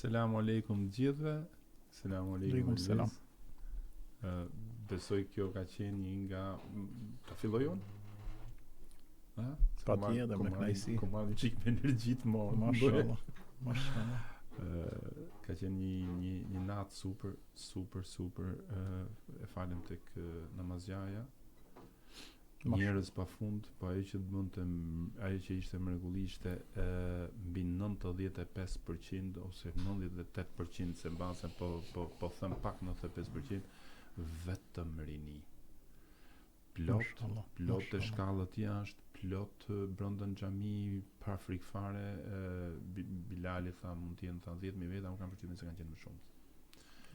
Selamu alaikum gjithëve. Selamu alaikum Selam. Besoj kjo ka qenë një nga ta filloj unë? Patjetër, me kënaqësi. Ku marrë çik me energji të madhe. Mashallah. Mashallah. Ka qenë një natë super e falem tek namazgjaja. Njerëz pafund, po ajo që ishte mrekullisht mbi 95% ose 98% se mbase po them pak 95% vetëm rini. Plot të shkallët jashtë, plot brenda në xhami pa frikë fare. Bilali tha mund të jenë 10.000 veta, unë kam përshtypjen se kanë qenë më shumë.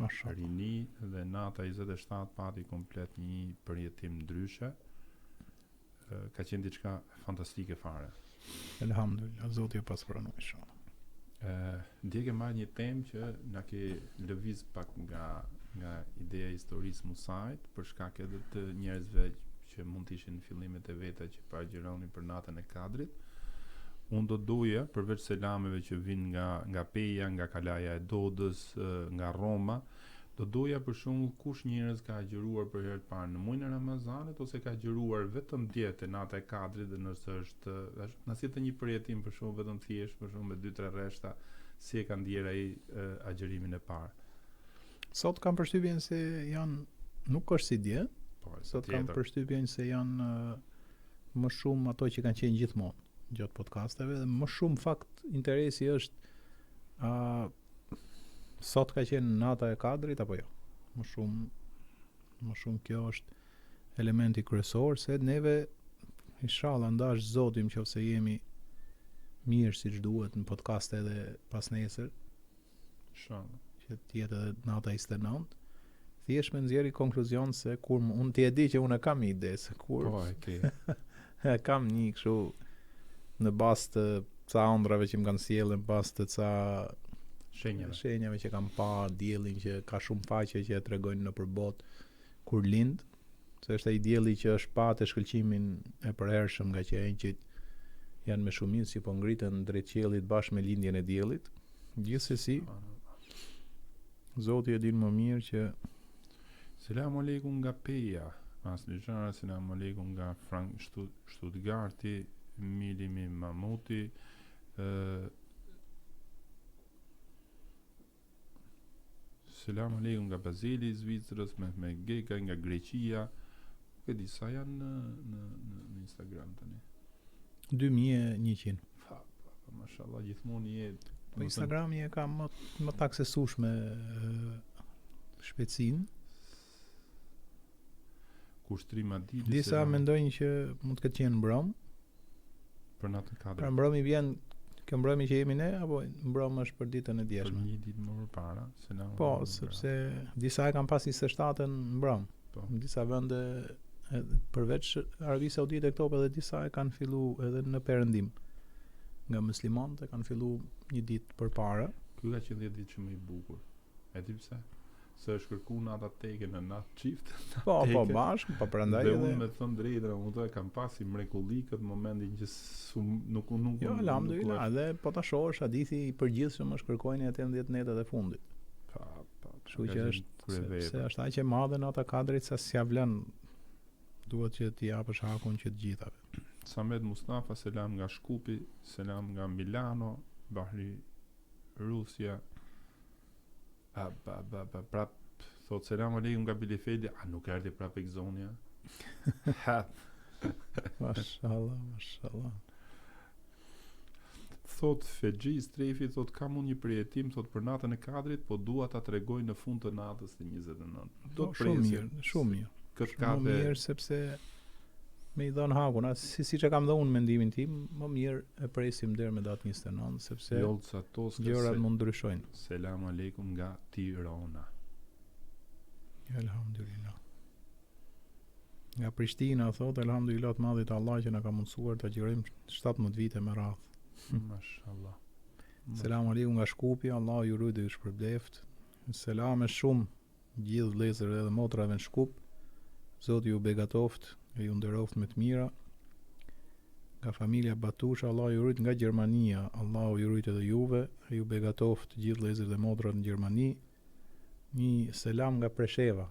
Mashallah. Rini dhe nata 27 pati komplet një përjetim ndryshe. Ka qenë diçka fantastike fare. Elhamdulillah, Zoti e pasqyron inshallah. Ndje ke marrë një temë që na ke lëviz pak nga ideja e historisë Musait, për shkak edhe të njerëzve që mund të ishin në fillimet e veta që paragjironin për natën e Kadrit. Unë do doja, përveç selameve që vinë nga Peja, nga Kalaja e Dodës, nga Roma, do doja për shembull kush njerëz ka agjëruar për herë të parë në muajin e Ramazanit ose ka agjëruar vetëm dietë nata e Kadrit dhe nëse është nëse të një përjetim për shembull vetëm thjesht për shembull me 2-3 rreshta, si e ka ndier ai agjërimin e parë. Sot kam përshtypjen se janë nuk është si dje. Sot kam përshtypjen se janë më shumë ato që kanë qenë gjithmonë gjatë podcasteve dhe më shumë fakt interesi është sot ka qenë nata e Kadrit apo jo? Më shumë kjo është elementi kryesor se neve inshallah ndash Zoti nëse jemi mirë siç duhet në podcast edhe pas nesër. Inshallah. Që të jetë edhe nata 29. Thjesht me nxjerrë konkluzion se kur unë ti e di që unë kam një ide se kur kam një kështu në bazë të ca ëndrave që më kanë sjellën, pas të ca shenjave që kam parë, diellin që ka shumë faqe që e tregojnë nëpër botë kur lind, se është ai dielli që është pa të shkëlqimin e përhershëm nga që engjëjt janë me shumicë që po ngriten drejt qiellit bashkë me lindjen e diellit. Gjithsesi, Zoti e din më mirë që Selamu alaikum nga Peja, Asligjara, selamu alaikum nga Frank Stuttgarti, Milimi Mamuti, Selamu alaikum nga Bazeli i Zvicrës, me Geka nga Greqia. Nuk e di sa janë në Instagram tani. 2100. Mashallah, gjithmonë jetë. Po Instagrami e ka më të aksesueshme shpejtësinë. Kushtrim Adili. Disa mendojnë që mund të ketë qenë mbrëm. Për natën e Kadrit. Pra mbrëmi vjen kjo mbrëmi që jemi ne apo mbrëm është për ditën e djeshme? Për një ditë më përpara, po, sepse disa e kanë pas 27-ën mbrëm. Po. Në disa vende përveç Arabisë Saudite këto edhe disa e kanë filluar edhe në perëndim. Nga muslimanët e kanë filluar një ditë përpara. Ky ka qenë 10 ditë që më i bukur. E di pse? Se është kërkuar nata teke në natë çift. Po bashkë, po prandaj edhe unë me thënë drejtë, unë kam pasi mrekulli këtë momentin që nuk jo, alhamdulillah, edhe po ta shohësh hadithi i përgjithshëm është kërkojnë 18 netët e fundit. Kështu që është se është aq e madhe nata Kadrit sa s'ja vlen, duhet që t'i japësh hakun që të gjithave. Samet Mustafa, selam nga Shkupi, selam nga Milano, Bahri Rusja. Prap thot selam aleikum nga Bilifeli, nuk erdhi prap Exonia. Mashallah. Thot Fexhi Strefi, thot kam unë një përjetim, thot për natën e Kadrit, po dua ta tregoj në fund të natës të 29. Do të shumë mirë. Këtë ka dhe mirë sepse me i dhënë hakun, siç e kam dhënë unë mendimin tim, më mirë e presim deri me datën 29 sepse gjërat mund ndryshojnë. Selam aleikum nga Tirana. Elhamdulillah. Nga Prishtina thot elhamdulillah të madhit Allah që na ka mundsuar të agjërojmë 17 vite me radhë. Mashallah. Selam aleikum nga Shkupi, Allah ju ruaj dhe ju shpërbleft. Selam shumë gjithë vëllezërve dhe motrave në Shkup. Zoti ju begatoft e ju nderoft me të mira. nga familja Batush, Allahu ju rujt nga Gjermania, Allahu ju rujt edhe juve, e ju begatoft gjithë vëllezërit dhe motrat në Gjermani. Një selam nga Presheva.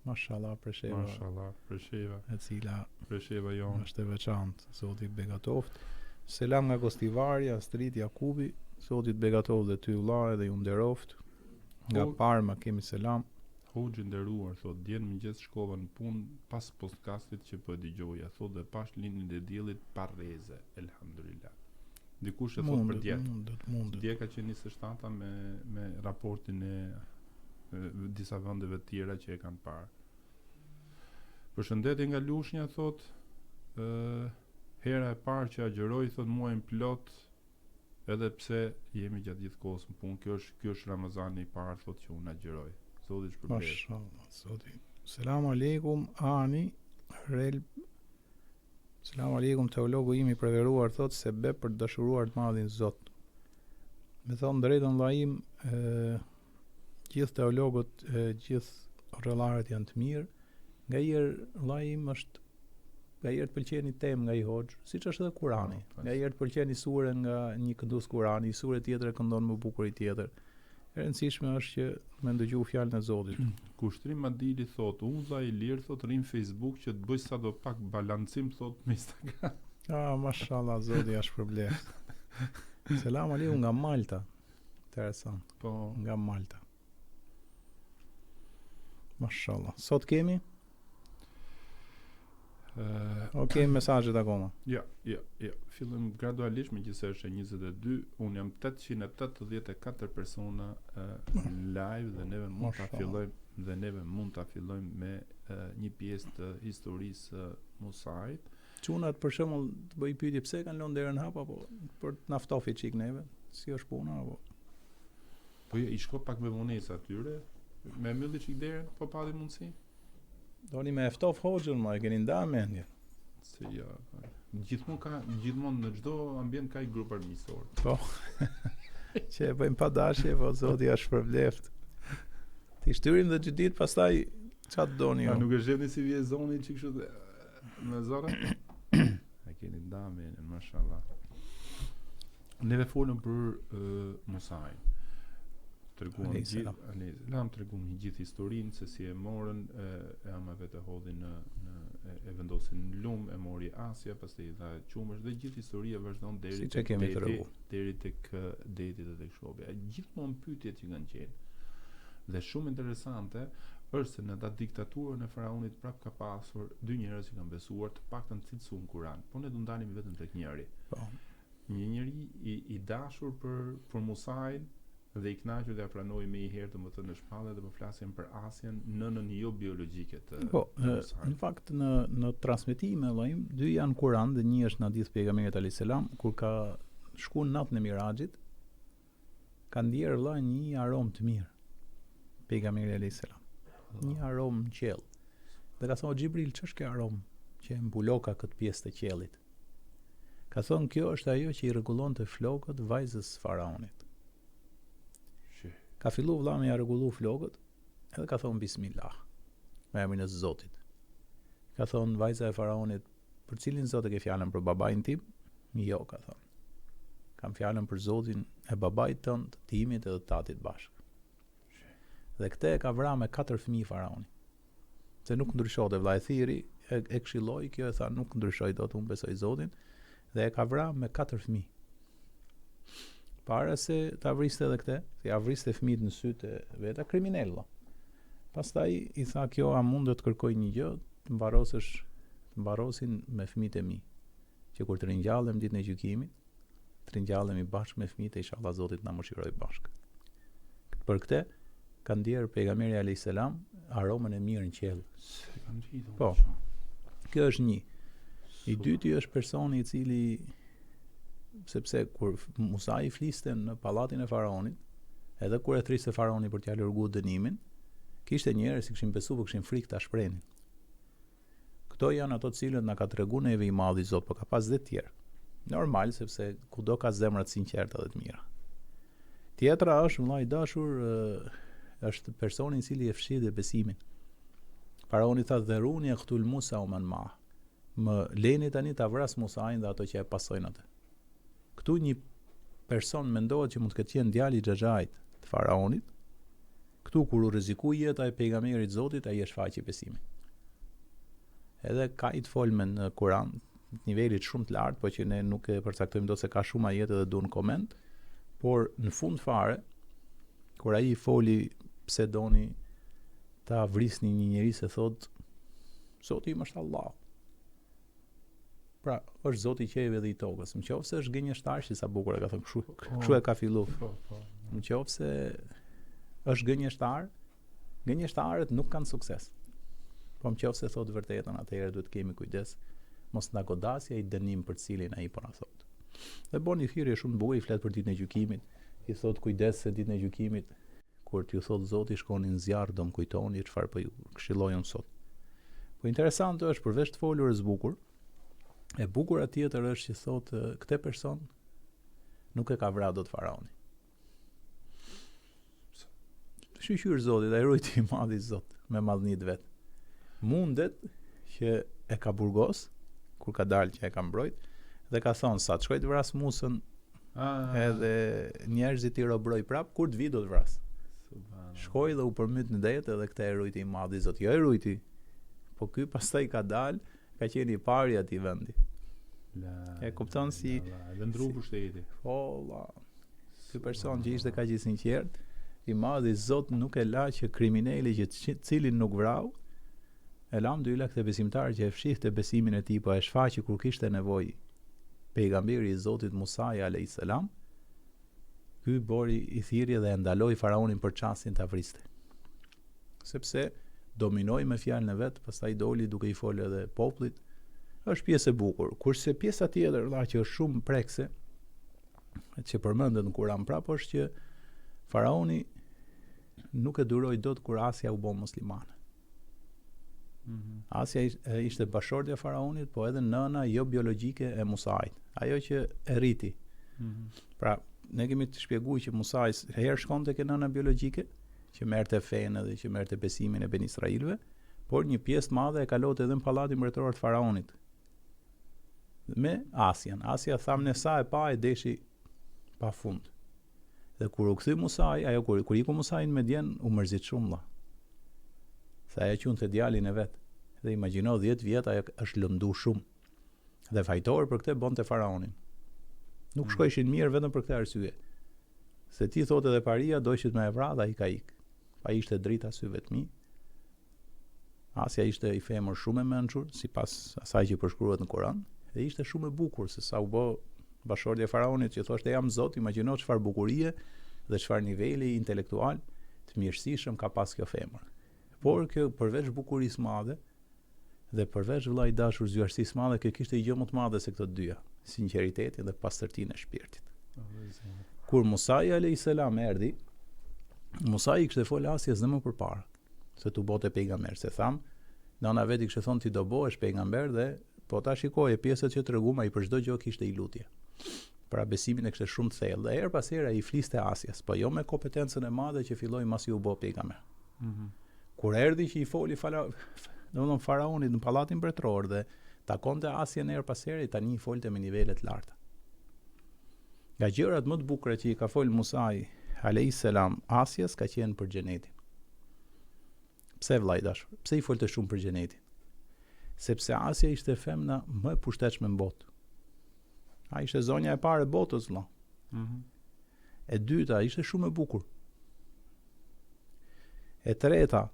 Mashallah Presheva. Mashallah Presheva. E cila Presheva jon është e veçantë, Zoti begatoft. Selam nga Gostivarja, Strit Jakubi, Zoti të begatoft dhe ty vëlla dhe ju nderoft. Nga Parma kemi selam. Hoxhë nderuar, thot, djen mëngjes shkova në punë pas podcastit që po e dëgjoja, thot, dhe pash lindjen e diellit pa rreze, elhamdulillah. Dikush e thot për dje. Mundet. Dje ka qenë 27 me raportin e disa vendeve të tjera që e kanë parë. Përshëndetje nga Lushnja, thot, hera e parë që agjeroj, thot, muajin plot, edhe pse jemi gjatë gjithë kohës në punë. Kjo është Ramazani i parë, thot, që unë agjeroj. Zoti shpërblet. Mashallah, Zoti. Selamu aleikum Ani Rel. Selamu aleikum teologu im i preferuar, thot se be për të dashuruar të madhin Zot. Me thonë drejtën vllaim, gjithë teologët, gjithë rrëllarët janë të mirë. Ngaherë vllaim është ngaherë të pëlqen një temë nga i hoxh, siç është edhe Kurani. Ngaherë të pëlqen një sure nga një këndues Kurani, një sure tjetër e këndon më bukur i tjetër. E rëndësishme është që me ndëgju fjalën e Zotit. Kushtrim Madili thot, unë dha i lirë, thot, rrim Facebook që të bëj sa do pak balancim, thot, me Instagram. Mashallah, Zoti ja shpërbleft. Selam aleikum nga Malta. Interesant. Po, nga Malta. Mashallah. Sot kemi? Mesazhet akoma. Ja. Fillim gradualisht, megjithëse është 22, unë jam 884 persona live dhe neve mund ta fillojmë me një pjesë të historisë Musait. Çunat për shembull të bëj pyetje pse kanë lënë derën hap apo për të na ftofi çik neve, si është puna apo. Po jo, I shko pak me vonesa atyre, me mbylli çik derën, po pati mundësi. Doni me ftof hoxhën, ma e keni ndarë mendje. Se ja, gjithmonë në çdo ambient ka i grup armiqësor. Po. Që e bëjmë pa dashje, po Zoti ja shpërbleft. Ti shtyrim dhe gjithë pastaj çfarë doni ju? Nuk e shehni si vjen zoni çik kështu me zora? A keni ndarë mendjen, mashallah. Neve folëm për Musain. Treguam një gjithë historinë se si e morën e amave të hodhin e vendosin në lumë, e mori Asia, pastaj I dha qumësh dhe gjithë historia vazhdon deri tek deti dhe tek shobi. Gjithmonë pyetjet që kanë qenë. Dhe shumë interesante është se në atë diktaturën e faraonit prap ka pasur dy njerëz që kanë besuar, të paktën cilësuar në Kur'an. Po ne do ndalim vetëm tek njëri. Po. Një njeri I dashur për Musain dhe I kënaqur dhe ja pranoi më herë të më thënë në shpallë dhe po flasim për Asien nënën jo biologjike të në fakt në transmetime vëllai dy janë Kur'an dhe një është në hadith pejgamberit alayhis salam kur ka shkuar natën e Miraxhit ka ndier vëllai një aromë të mirë pejgamberi alayhis salam një aromë në qiell dhe ka thonë Xhibril ç'është kjo aromë që mbuloka këtë pjesë të qiellit ka thonë kjo është ajo që I rregullonte flokët vajzës faraonit. Ka fillu vëlla me ja rregullu flokët, edhe ka thonë bismillah, me emrin e Zotit. Ka thonë vajza e faraonit, për cilin Zot e ke fjalën për babain tim? Jo, ka thonë. Kam fjalën për Zotin e babait tënd, timit edhe tatit bashkë. Dhe këtë e ka vrarë me 4 fëmijë faraoni. Se nuk ndryshonte vëlla e thiri, e këshilloi kjo e tha nuk ndryshoj dot, unë besoj Zotin, dhe e ka vrarë me 4 fëmijë. Para se ta vriste edhe këtë, se ja vriste fëmijët në sytë e veta kriminella. Pastaj I tha kjo a mund të kërkoj një gjë, të mbarosin me fëmijët e mi, që kur të ringjallem ditën e gjykimit, të ringjallemi bashkë me fëmijët e inshallah Zoti na mëshiroj bashkë. Për këtë ka ndier pejgamberi alayhis salam aromën e mirë në qiell. Po. Kjo është një. I dyti është personi I cili sepse kur Musa I fliste në pallatin e faraonit, edhe kur e thriste faraoni për t'ia larguar dënimin, kishte njerëz që kishin besuar, kishin frikë ta shprehin. Këto janë ato të cilët na ka treguar neve I Madhi Zot, por ka pas dhe të tjerë. Normal, sepse kudo ka zemra të sinqerta dhe të mira. Tjetra është vëllai dashur, është personi I cili e fshi dhe besimin. Faraoni tha dheruni yaqtul Musa wa man ma. më leni tani ta vras Musain dhe ato që e pasojnë atë. Këtu një person mendohet që mund të ketë qenë djali i Xhaxhait të faraonit. Këtu kur u rrezikoi jeta e pejgamberit Zotit, ai e shfaqi besimin. Edhe ka i të folme në Kur'an, nivelit shumë të lartë, po që ne nuk e përcaktojmë dot se ka shumë ajete dhe duan koment, por në fund fare, kur ai foli pse doni ta vrisni një njeri se thot Zoti im është Allah. Pra, është Zoti i qiellit dhe i tokës. Nëse është gënjeshtar, si sa bukur e ka thënë, kështu e ka filluar. Nëse është gënjeshtar, gënjeshtarët nuk kanë sukses. Po nëse thotë vërtetën, atëherë duhet kemi kujdes mos na godasja i dënim për cilin ai po na thot. Dhe boni thirrje shumë bukur, i flet për ditën e gjykimit, i thot kujdes se ditën e gjykimit kur t'ju thot Zoti shkoni në zjarr do më kujtoni çfarë po ju këshillojmë sot. Po interesante është përveç të folurës bukur, e bukura tjetër është që thot këtë person nuk e ka vrarë dot faraoni. Shqyr Zotit, ai rujti i madh i Zot me madhnitë vet. Mundet që e ka burgos kur ka dalë që e ka mbrojt dhe ka thonë sa të shkoj të vras Musën edhe njerëzit i robroj prap kur të vi do të vras. Shkoj dhe u përmyt në det edhe këta e rujti i madh i Zot. Jo e rujti, po ky pastaj ka dalë, ka qenë i pari atij vendi. E kupton si ndru pushteti. Po valla. Ky person që ishte kaq i sinqert, i madh i Zot nuk e la që kriminali që cilin nuk vrau, elhamdulillah këtë besimtar që e fshihte besimin e tij, po e shfaqi kur kishte nevojë. Pejgamberi i Zotit Musa alayhis salam, ky bori i thirrje dhe e ndaloi faraonin për çastin ta vriste. Sepse dominoi me fjalën e vet, pastaj doli duke i folë edhe popullit. Është pjesë e bukur. Kurse pjesa tjetër, që është shumë prekse, që përmendet në Kur'an prapë është që faraoni nuk e duroi dot kur Asia u bë muslimane. Asia ishte bashortja e faraonit, po edhe nëna jo biologjike e Musait, ajo që e rriti. Pra, ne kemi të shpjeguar që Musai herë shkonte ke nëna biologjike, që merrte fenë dhe që merrte besimin e Ben Israilëve, por një pjesë të madhe e kalote edhe në pallatin mbretëror të faraonit. Me Asian. Asia thamë sa e pa e deshi pafund. Dhe kur u kthy Musai, ajo kur iku Musai në Medjen, u mërzit shumë valla. Se ajo qunte djalin e vet. Dhe imagjino 10 vjet ajo është lëndu shumë. Dhe fajtor për këtë bonte faraonin. Nuk shkojshin mirë vetëm për këtë arsye. Se ti thotë edhe paria doishit me e vrarë, ai ka ik. Ai ishte drita syve të mi. Asia ishte i femër shumë e mençur, sipas asaj që përshkruhet në Kur'an, dhe ishte shumë e bukur se sa u bë bashortja e faraonit që thoshte jam Zot, imagjino çfarë bukurie dhe çfarë niveli intelektual të mirësishëm ka pas kjo femër. Por kjo përveç bukurisë madhe dhe përveç vëllai dashur zgjuarësisë madhe, kjo kishte gjë më të madhe se këto dyja, sinqeritetin dhe pastërtinë e shpirtit. Kur Musa alayhis salam erdhi, Musa i kishte folë Asias dhe më përpara, se tu bote pejgamber, se tham, nana vetë kishte thonë ti do bëhesh pejgamber dhe po ta shikoje pjesët që treguma i për çdo gjë kishte i lutje. Pra besimin e kishte shumë të thellë. Dhe her pas here ai fliste Asias, po jo me kompetencën e madhe që filloi masi u bë pejgamber. Kur erdhi që i foli domethënë faraonit në pallatin mbretëror dhe takonte Asien her pas here, tani i folte me nivele të larta. Nga gjërat më të bukura që i ka fol Musa alayhis salam Asias ka qenë për xhenetin. Pse vllai dashur? Pse i folte shumë për xhenetin? Sepse Asia ishte femna më e pushtetshme në botë. Ai ishte zonja e parë e botës, vëlla. E dyta ishte shumë e bukur. E treta,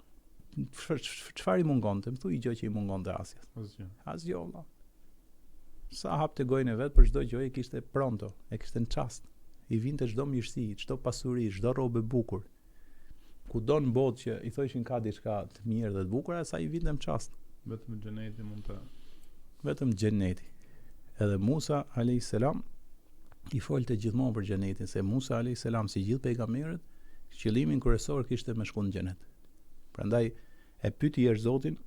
çfarë i mungonte? Më thuaj gjë që i mungonte Asias. Asgjë, vëlla. Sa hapte gojën e vet për çdo gjë, kishte pronto, e kishte në çast. I vinte çdo mirësi, çdo pasuri, çdo rrobë e bukur. Kudo në botë që i thoshin ka diçka të mirë dhe të bukur, sa i vinte në çast. Vetëm xheneti mund ta. Vetëm xheneti. Edhe Musa alayhis salam i folte gjithmonë për xhenetin, se Musa alayhis salam si gjithë pejgamberët, qëllimin kryesor kishte me shkuën në xhenet. Prandaj e pyeti Zotin,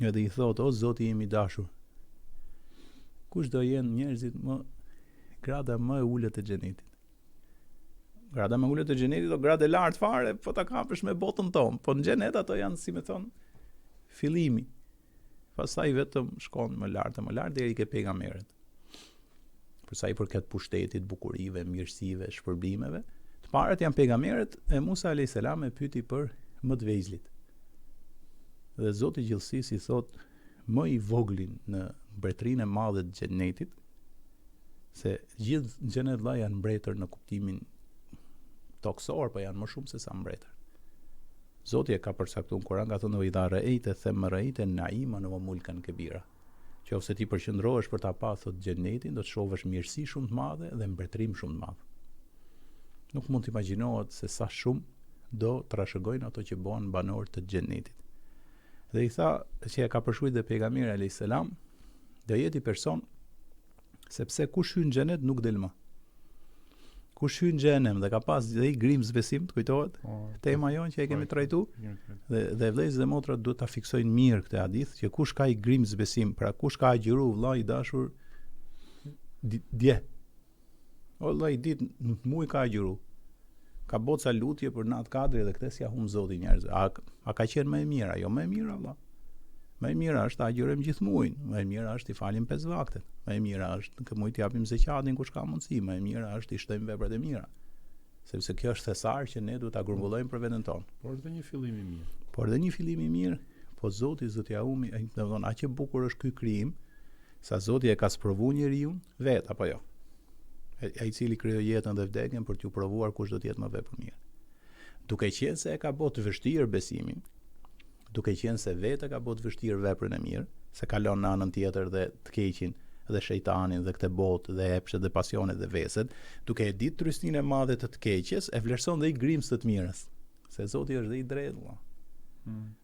edhe i thotë: "O Zoti im i dashur, kush do jenë njerëzit më grada më e ulët e xhenetit?" Grada më ulët e xhenetit do grada e lartë fare, po ta kapësh me botën tonë, po në xhenet ato janë, si më thon, fillimi. Pastaj vetëm shkon më lart deri ke pejgamberët. Për sa i përket pushtetit, bukurive, mirësive, shpërblimeve, të parët janë pejgamberët e Musa a.s. e pyeti për më të vejzlit. Dhe Zoti i Gjallësisë i thot më i voglin në mbretërinë e madhe të xhenetit, se gjithë xhenet vëlla janë mbretër në kuptimin toksor, po janë më shumë se sa mbretër. Zoti e ka përcaktuar në Kur'an, ka thënë wa idha ra'aita thamma ra'aita na'iman wa mulkan kabira. Qofse ti përqendrohesh për ta pasur xhenetin, do të shohësh mirësi shumë të madhe dhe mbretërim shumë të madh. Nuk mund të imagjinohet se sa shumë do trashëgojnë ato që bëhen banor të xhenetit. Dhe i tha që e ka përshkruajtur dhe pejgamberi alayhis salam, do jeti person sepse kush hyn në xhenet nuk del më. Kush hyn në xhenem dhe ka pas dhe i grimz besim, të kujtohet? Tema jon që e kemi trajtuar. Dhe vëllezërit dhe motrat duhet ta fiksojnë mirë këtë hadith, që kush ka i grimz besim, pra kush ka agjëru vëllai i dashur dje. O vëllai ditë në muj ka agjëru. Ka boca lutje për natë kadri dhe këtë s'ja humb Zoti njerëz. A ka qenë më e mira? Jo më e mira vëlla. Më e mira është ta agjërojmë gjithë muajin, më e mira është i falim 5 vakte, më e mira është që mujt japim zeqatin kush ka mundësi, më e mira është i shtojmë veprat e mira. Sepse kjo është thesar që ne duhet ta grumbullojmë për veten tonë. Por dhe një fillim i mirë. Po Zoti zotja umi, domethënë aq e bukur është ky krijim, sa Zoti e ka sprovuar njeriu vet apo jo. Ai i cili krijoi jetën dhe vdekjen për t'u provuar kush do të jetë më vepër mirë. Duke qenë se e ka bërë të vështirë besimin, duke qenë se vetë ka bërë të vështirë veprën e mirë, se kalon në anën tjetër dhe të keqin dhe shejtanin dhe këtë botë dhe epshet dhe pasionet dhe veset, duke e ditë trystinë e madhe të keqes, e vlerëson dhe i grimës të mirës, se Zoti është dhe i drejtë.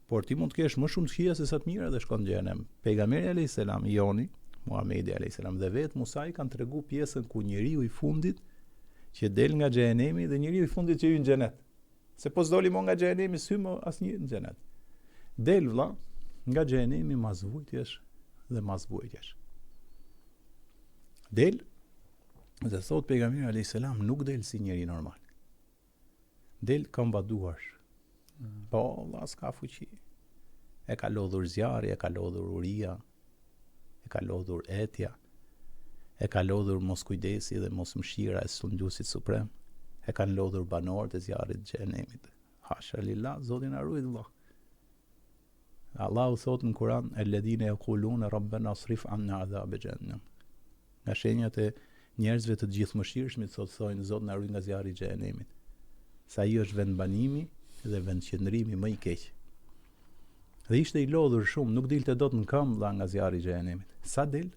Por ti mund të kesh më shumë të këqija se sa të mira dhe shkon në xhenem. Pejgamberi alayhis salam, Joni, Muhamedi alayhis salam dhe vetë Musa i kanë treguar pjesën ku njeriu i fundit që del nga xhenemi dhe njeriu i fundit që hyn në xhenet. Se po s'doli më nga xhenemi, s'hy më asnjë në xhenet. Del vëlla nga xhenemi mas vujtjesh dhe mas vujtjesh. Del, dhe thot pejgamberi alayhis salam, nuk del si njeri normal. Del këmbaduarsh. Po, vëlla s'ka fuqi. E ka lodhur zjarri, e ka lodhur uria, e ka lodhur etja, e ka lodhur mos kujdesi dhe mos mëshira e Sundjusit Suprem, e kanë lodhur banorët e zjarrit të xhenemit. Hasha lillah, Zoti na ruaj vëlla. Allahu thot në Kur'an, alladhina yaquluna rabbana asrif anna adhab jahannam. Nga shenjat e njerëzve të gjithëmëshirshmit thonë Zot na ruaj nga zjarri i xhenemit. Sa ai është vend banimi dhe vend qëndrimi më i keq. Dhe ishte i lodhur shumë, nuk dilte dot në këmbë nga zjarri i xhenemit. Sa del?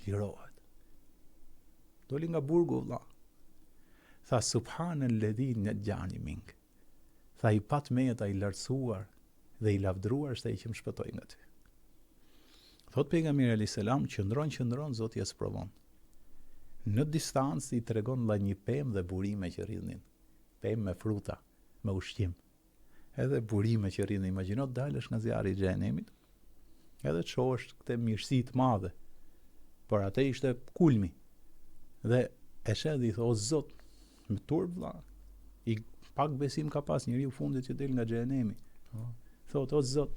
Lirohet. Doli nga burgu vëlla. Tha subhanalladhi najjani mink. Tha i pat meta i lartësuar dhe i lavdruar është ai që më shpëtoi nga ty. Thot pejgamberi alayhis salam, qëndron Zoti e sprovon. Në distancë i tregon vëlla një pemë dhe burime që rrinin. Pemë me fruta, me ushqim. Edhe burime që rrinin, imagjino dalësh nga zjarri i xhenemit, edhe të shohësh këtë mirësi të madhe. Por atë ishte kulmi. Dhe e sheh dhe i thot, o Zot, me turp vëlla, i pak besim ka pas njeriu fundit që del nga xhenemi. Thot, o Zot,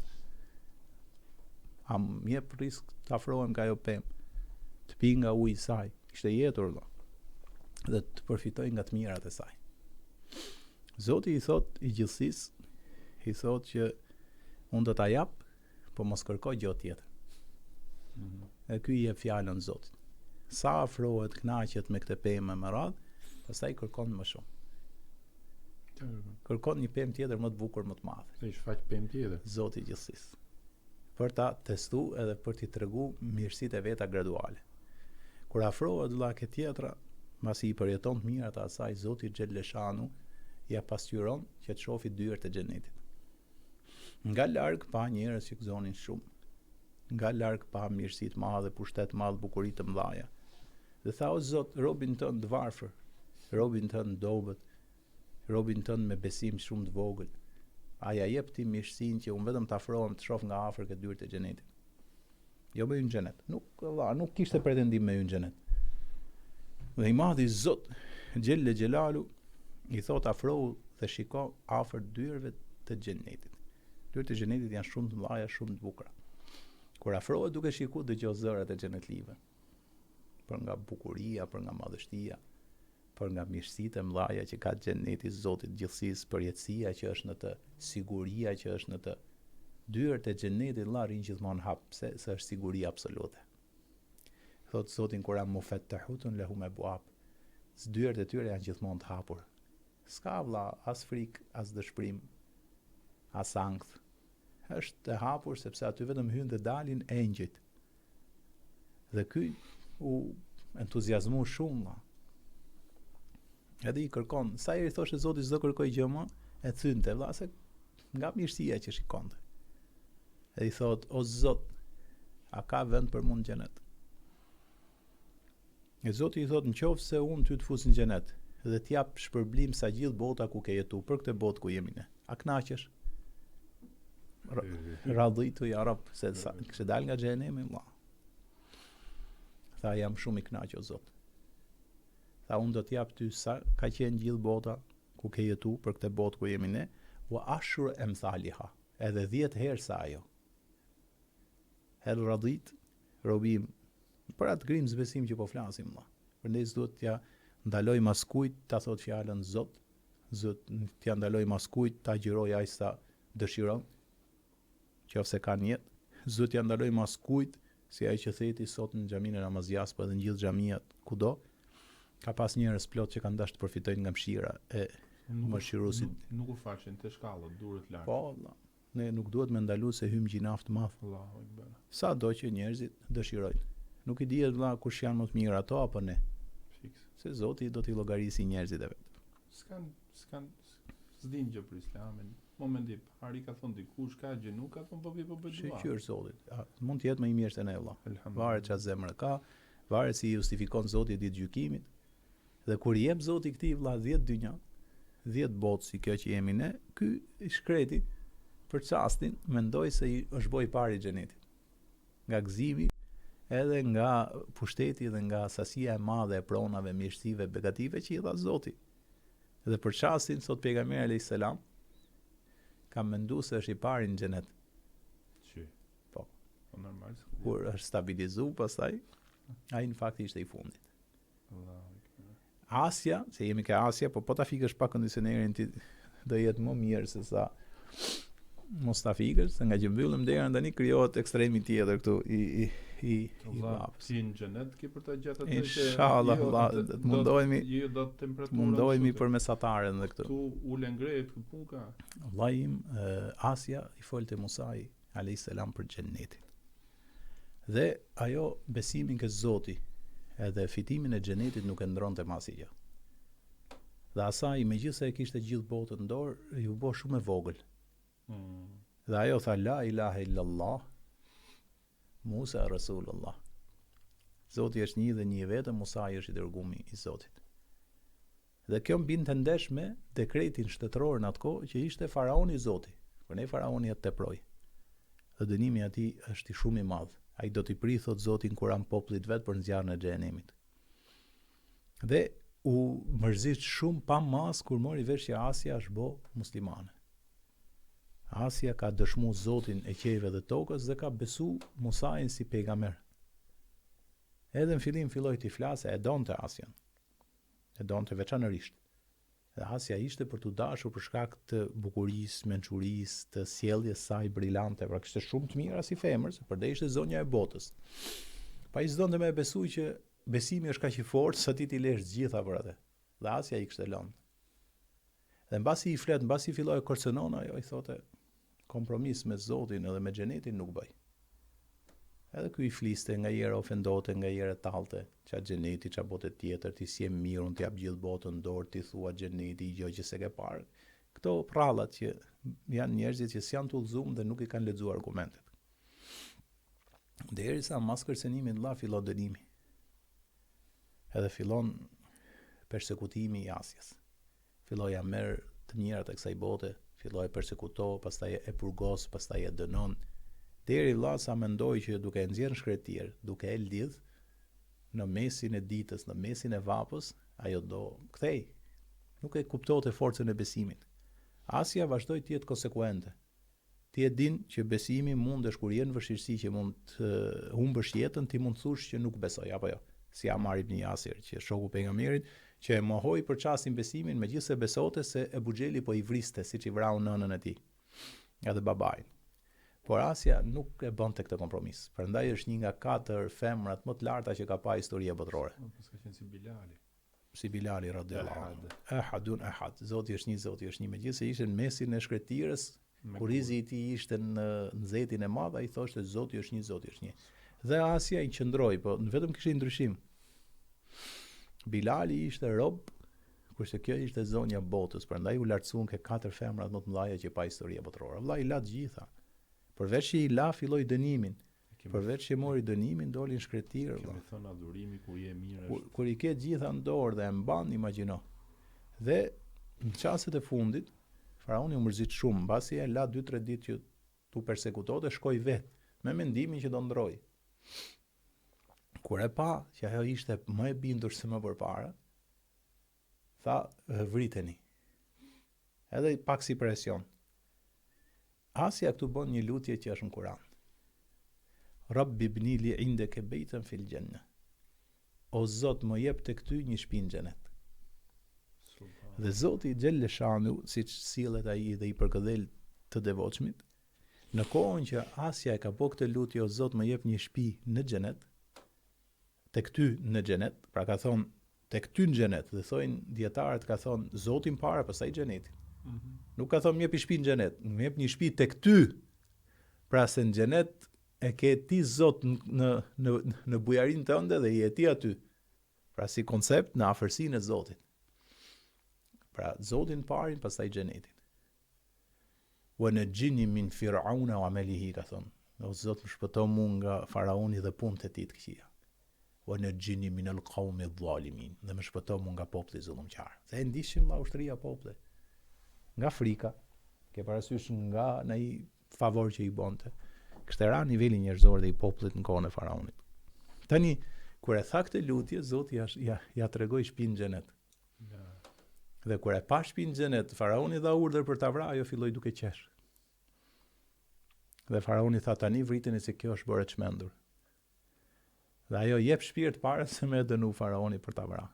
a më jep risk të afrohem nga ajo pemë, të pi nga uji i saj, ishte jetur vëlla, dhe të përfitoj nga të mirat e saj. Zoti i thot i gjithësisë, i thot që unë do ta jap, po mos kërkoj gjë tjetër. E ky i jep fjalën Zotit. Sa afrohet, kënaqet me këtë pemë më radh, pastaj kërkon më shumë. Kërkon një pemë tjetër më të bukur, më të madhe. Ai shfaq pemë tjetër. Zoti i gjithësisë. Për ta testuar edhe për t'i treguar mirësitë e veta graduale. Kur afrohet vëlla ke tjetra, mbasi i përjeton të mirat e asaj, Zoti xhelleshanu ja pasqyron që të shohë dyert e xhenetit. Nga larg pa njerëz që gëzonin shumë. Nga larg pa mirësi të madhe, pushtet të madh, bukuri të mëdha. Dhe tha, o Zot, robin tënd të varfër, robin tënd dobët, robin tënd me besim shumë të vogël. Aja jep ti mirësinë që unë vetëm të afrohem të shoh nga afër këtë dyert e xhenetit. Jo me hyn xhenet. Nuk kishte pretendim me hyn xhenet. Dhe i madhi Zot Xhelle Xhelalu i thot afrohu dhe shiko afër dyerve të xhenetit. Dyert e xhenetit janë shumë të mëdha, shumë të bukura. Kur afrohet duke shikuar dëgjoj zërat e xhenetlive. Për nga bukuria, për nga madhështia, për nga mirësitë e mëdha që ka xheneti i Zotit gjithësisë, përjetësia që është në të, siguria që është në të. Dyert e xhenetit rrin gjithmonë hap, se është siguri absolute. Thot Zoti në Kur'an mufattahutun lahum abwab. Dyert e tyre janë gjithmonë të hapur. S'ka vlla as frikë, as dëshpërim, as ankth. Është e hapur sepse aty vetëm hyn dhe dalin engjëjt. Dhe ky u entuziazmu shumë. Edhe i kërkon, sa i thoshte Zoti s'do kërkoj gjë më, e thynte vlla se nga mirësia që shikonte. Edhe i thot, o Zot, a ka vend për mua në xhenet? E Zoti i thot, nëse unë ty të fus në xhenet dhe t'jap shpërblim sa gjithë bota ku ke jetu, për këtë botë ku jemi ne, a kënaqesh? Radhitu ja Rab, se kështë dal nga xhenemi, valla. Tha, jam shumë i kënaqur o Zot. Tha, unë do t'jap ty sa ka qenë gjithë bota ku ke jetu, për këtë botë ku jemi ne, wa ashur emthaliha, edhe 10 herë sa ajo. Hel radhit, robim, për atë grim zbesim që po flasim, valla. Përndej duhet t'ja ndaloj mas kujt ta thot fjalën Zot, Zot t'ja ndaloj mas kujt ta agjëroj aq sa dëshiron, qofse kanë jetë, Zot t'ja ndaloj mas kujt si ai që theti sot në xhaminë e Namazjas, po edhe në gjithë xhamiat kudo, ka pas njerëz plot që kanë dashur të përfitojnë nga mëshira e mëshiruesit. Nuk u faqen të shkallët, durët lartë. Po, valla. Ne nuk duhet me ndalu se hym gjinaf të madh. Allahu Akbar. Sa do që njerëzit dëshirojnë. Nuk i dihet valla kush janë më të mirë ato apo ne. Fiks. Se Zoti do t'i llogarisi njerëzit e vet. S'din gjë për Islamin. Momenti, Hari ka thonë dikush ka gjë, nuk ka thonë po bëj dua. Shqyr Zotit. Mund të jetë më i mirë se ne valla. Varet çfarë zemër ka, varet si justifikon Zoti ditë gjykimit. Dhe kur i jep Zoti këtij valla 10 dynja, 10 botë si kjo që jemi ne, ky i shkreti për çastin mendoj se është boj pari i xhenetit. Nga gëzimi, edhe nga pushteti dhe nga sasia e madhe e pronave, mirësive, begative që i dha Zoti. Dhe për çastin sot pejgamberi alayhis salam ka menduar se është i pari në xhenet. Po. Po normal. Kur është stabilizuar pastaj, ai në fakt ishte i fundit. Asja, se jemi ka Asja, po ta fikësh pa kondicionerin ti do jetë më mirë se sa mos ta fikësh, se nga që mbyllim derën tani krijohet ekstremi tjetër këtu i si në xhenet ke për ta gjatë atë. Inshallah, mundohemi do temperaturë. Mundohemi për mesataren edhe këtu. Tu ulën ngrehet ku puka. Vllajim Asja i folte Musai alayhis salam për xhenetin. Dhe ajo besimin ke Zoti edhe fitimin e xhenetit nuk e ndronte asgjë. Dhe asaj megjithëse e kishte gjithë botën në dorë, ju bë shumë e vogël. Dhe ajo tha la ilaha illallah Musa Rasulullah. Zoti është një dhe një vetëm, Musa është i dërguari i Zotit. Dhe kjo mbinte ndesh me dekretin shtetëror në atë kohë që ishte faraoni i Zotit. Por ne faraoni atë teproi. Dhe dënimi i atij është i shumë i madh. Ai do t'i prith thot Zoti në Kur'an popullit vet për nxjarrjen e xhenemit. Dhe u mërzit shumë pa mas kur mori vesh që Asja është bo muslimane. Asja ka dëshmu Zotin e qejve dhe tokës dhe ka besu Musain si pejgamber. Edhe në fillim filloi t'i flasë, e donte Asjan. E donte veçanërisht. Dhe Asja ishte për t'u dashur për shkak të bukurisë, mençurisë, të sjelljes saj brillante, pra kishte shumë të mira si femër, se përdej ishte zonja e botës. Pa i s'donte me besu që besimi është kaq i fortë sa ti t'i lesh gjitha për atë. Dhe Asja i kishte lënë. Dhe mbasi i flet, mbasi filloi të kërcënon, ajo i thote kompromis me Zotin edhe me xhenetin nuk bëj. Edhe ky i fliste, nga jera ofendote, nga jera talte, qa xheneti, qa bote tjetër, ti si e mirë, unë t'jap gjithë botën në dorë, ti thua xheneti, gjë që se ke parë. Këto prallat që janë njerëzit që s'janë të udhëzuar dhe nuk i kanë lexuar argumentet. Derisa mas kërcënimit vëlla fillon dënimi. Edhe fillon persekutimi i Asjes. Filloi ja merr të mirat e kësaj bote, filloi persekuto, pastaj e purgos, pastaj e dënon. Deri vëlla sa mendoi që duke e nxjerrë shkretir, duke e lidh në mesin e ditës, në mesin e vapës, ajo do kthej. Nuk e kuptonte forcën e besimit. Asja vazhdoi të jetë konsekuente. ti e din që besimi mundesh kur je në vështirësi që mund të humbësh jetën, ti mund të thush që nuk besoj apo jo. Si Amar ibn Yasir, që shoku pejgamberit, që e mohoi për çastin besimin, megjithëse besote se Ebu Xheli po i vriste siç i vrau nënën e tij, edhe babain. Por Asia nuk e bënte këtë kompromis. Prandaj është një nga 4 femrat më të larta që ka pa historia botërore. Ka qenë si Bilali. Si Bilali radhiyallahu anhu. Ahadun ahad. Zoti është një, megjithëse ishte në mesin e shkretirës, kurizi i tij ishte në nxetin e madh, ai thoshte Zoti është një. Dhe Asia i qëndroi, po vetëm kishte ndryshim. Bilali ishte rob, kurse kjo ishte zonja botës, prandaj u lartësuan ke 4 femrat më të mëdha që pa historia botërore. Vllai i la të gjitha. Përveç që i la filloi dënimin. Përveç që mori dënimin, dolin shkretirë. Kemi thënë adhurimi kur je mirë. Kur i ke gjitha në dorë dhe e mban, imagjino. Dhe në çastet e fundit, faraoni u mërzit shumë, mbasi e la 2-3 ditë që tu persekutote, shkoi vet me mendimin që do ndroi. Kur e pa që ajo ishte më e bindur se më përpara, tha vriteni. Edhe pak si presion. Asia këtu bën një lutje që është në Kur'an. Rabbi ibni li indeke bejten fil janna. O Zot, më jep tek ty një shtëpi në xhenet. Dhe Zoti xhelle shanu, siç sillet ai dhe i përkëdhel të devotshmit, në kohën që Asia e ka bërë këtë lutje, o Zot, më jep një shtëpi në xhenet, tek ty në xhenet, pra ka thonë tek ty në xhenet, dhe thojnë dietarët ka thonë Zotin para, pastaj xhenetin. Nuk ka thonë më jep një shtëpi në xhenet, më jep një shtëpi tek ty. Pra se në xhenet e ke ti Zot në bujarinë tënde dhe je ti aty. Pra si koncept në afërsinë e Zotit. Pra Zotin parin, pastaj xhenetin. Wa najini min Fir'auna wa amalihi, ka thonë. O Zot, më shpëto mua nga faraoni dhe punët e tij të këqija. Wa najini min al-qawmi adh-dhalimin, dhe më shpëto mua nga populli zullumqar. Dhe e ndishin vëlla ushtria popullit. Nga frika, ke parasysh nga ai favor që i bonte. Kështë ra niveli njerëzor dhe i popullit në kohën e faraonit. Tani, kur e tha këtë lutje, Zoti ja tregoi shtëpinë në xhenet. Dhe kur e pa shtëpinë në xhenet, faraoni dha urdhër për ta vrarë, ajo filloi duke qesh. Dhe faraoni tha tani vriteni se kjo është bërë e çmendur. Dhe ajo jep shpirt para se me dënu faraoni për ta vrarë.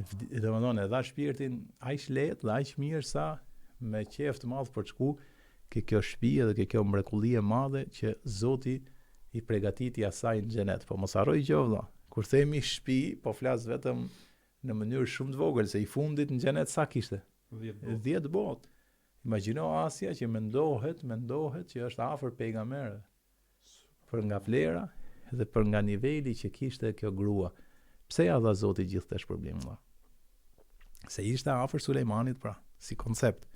Domethënë, e dha shpirtin aq lehtë dhe aq mirë sa me qejf të madh për të shku ke kjo shtëpi dhe ke kjo mrekulli e madhe që Zoti i përgatiti asaj në xhenet. Po mos harroj gjë vëlla. Kur themi shtëpi, po flas vetëm në mënyrë shumë të vogël, se i fundit në xhenet sa kishte? 10 botë. Imagjino Asia që mendohet që është afër pejgamberëve. Për nga vlera dhe për nga niveli që kishte kjo grua. Pse ja dha Zoti gjithë të shpërblimë? Se ishte afër Sulejmanit, pra, si koncept.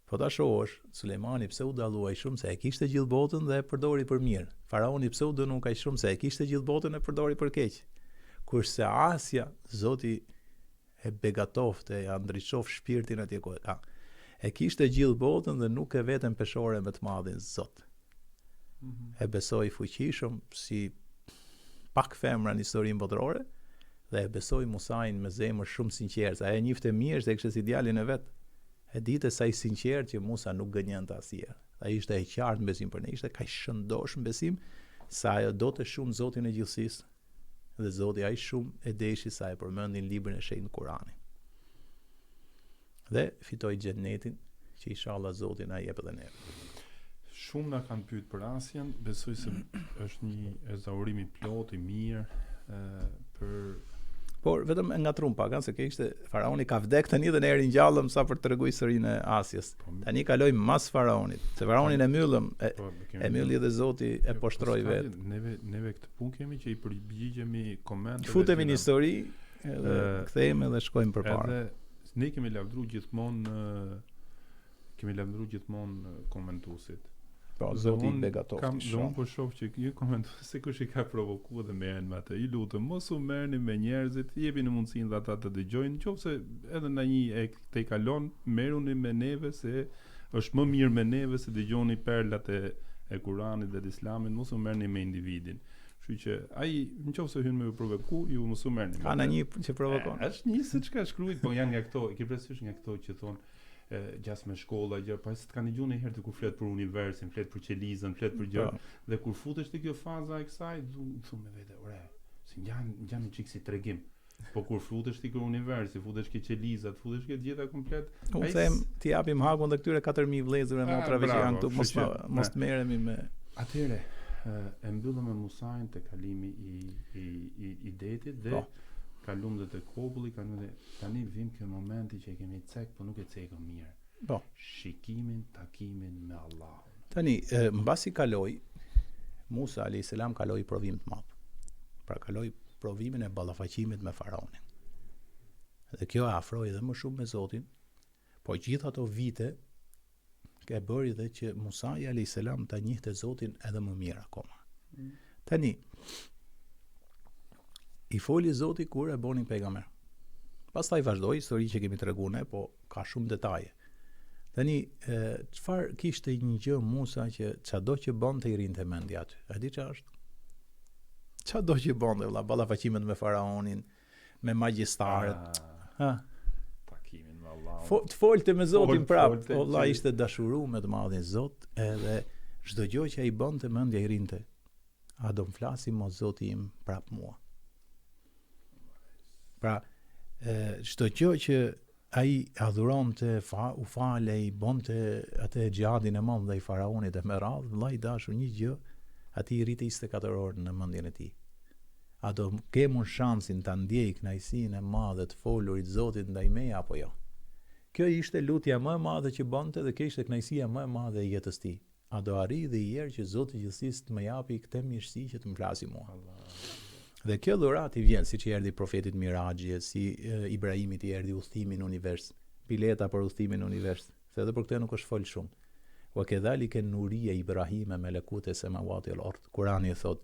Po ta shohësh, Sulejmani pse u dalluai shumë, se e kishte gjithë botën dhe e përdori për mirë. Faraoni pse u dënu kaq shumë, se e kishte gjithë botën e përdori për keq. Kurse Asia, Zoti e begatofte, ja ndriçof shpirtin atje ku ka. E kishte gjithë botën dhe nuk e veten peshore më të madhin Zot. E besoi fuqishëm si pak femra në historinë botërore dhe e besoi Musain me zemër shumë sinqertë. Ai e njifte mirë se kishte si djalin e vet. E ditë sa i sinqert që Musa nuk gënjente asnjëherë. Ai ishte i qartë në besim për ne, ishte kaq shëndosh në besim sa ajo do të shumë Zotin e gjithësisë. Dhe Zoti aq shumë e deshi sa e përmendin librin e shenjtë Kur'ani. Dhe fitoi xhenetin që inshallah Zoti na jep edhe ne. Shumë na kanë pyet për Asian, besoj se është një ezaurim i plotë i mirë për. Por vetëm e ngatrum pak, se kishte faraoni ka vdek tani dhe ne eri ngjallëm sa për të treguar historinë e Asias. Tani kalojmë mas faraonit. Se faraonin e myllëm, e mylli dhe Zoti e poshtroi vet. Neve këtë punë kemi që i përgjigjemi komenteve. Futemi në histori, edhe kthehemi dhe shkojmë përpara. Edhe ne kemi lavdëruar gjithmonë komentuesit. Po Zoti i begatoft. Unë po shoh që ju komentues se kush i ka provokuar dhe merren me atë. Ju lutem, mos u merrni me njerëzit, jepini mundësinë dhe ata të dëgjojnë, nëse edhe ndonjë e te kalon, merruni me neve se është më mirë me neve se dëgjoni perlat e Kuranit dhe të Islamit, mos u merrni me individin. Kështu që ai nëse hyn me provoku, ju mos u merrni. Ka një që provokon. Është një se çka shkruajt, po janë nga këto, e ke parasysh nga këto që thonë gjas me shkolla gjë, pa se të kanë dëgjuar një herë të kur flet për universin, flet për qelizën, flet për gjë, dhe kur futesh te kjo faza e kësaj, thu me vete, ore, si ngjan çik si tregim. Po kur futesh ti kë universi, futesh ke qelizat, futesh ke gjëra komplet. Unë them ti japim hakun te këtyre 4000 vëllezërve motrave që janë këtu, mos merremi me. Atëre, e mbyllëm me Musajin te kalimi i detit dhe kalum dhe te kopulli, tani vim ky momenti që e kemi cek, po nuk e cekëm mirë. Po. Shikimin, takimin me Allahun. Tani, mbasi kaloi Musa alayhis salam kaloi provim të madh. Pra kaloi provimin e ballafaqimit me faraonin. Dhe kjo e afroi edhe më shumë me Zotin, po gjithë ato vite ka bëri dhe që Musa alayhis salam ta njihte Zotin edhe më mirë akoma. Tani i foli Zoti kur e boni pejgamber. Pastaj vazhdoi histori që kemi treguar ne, po ka shumë detaje. Tani çfarë kishte një gjë Musa që çado që bonte i rinte mendja aty. A di çfarë është? Çado që bonte valla, ballafaqimet me faraonin, me magjistarët. Takimin me Allah. Të folte me Zotin prap. Valla ishte dashuruar me të madhin Zot, edhe çdo gjë që ai bonte mendja i rinte. A do të flasim mo Zoti im prap mua. Pra, çdo gjë që ai adhuronte, u falej, bonte atë xhihadin e madh ndaj faraonit e me radhë, vllai dashur një gjë, aty i rrite 24 orë në mendjen e tij. A do kemun shansin ta ndjej kënaqësinë e madhe të folurit Zotit ndaj meje apo jo? Kjo ishte lutja më e madhe që bonte dhe kjo ishte kënaqësia më e madhe e jetës tij. A do arri dhe i erë që Zoti i gjithësisë të më japi këtë mirësi që të më flasi mua. Dhe kjo dhurat i vjen siç i erdhi profetit Miraxhi, si Ibrahimit i erdhi udhëtimi në univers, bileta për udhëtimin në univers, se edhe për këtë nuk është fol shumë. Wa kedhalika nuriya Ibrahima malakut as-samawati wal-ard. Kurani e thot,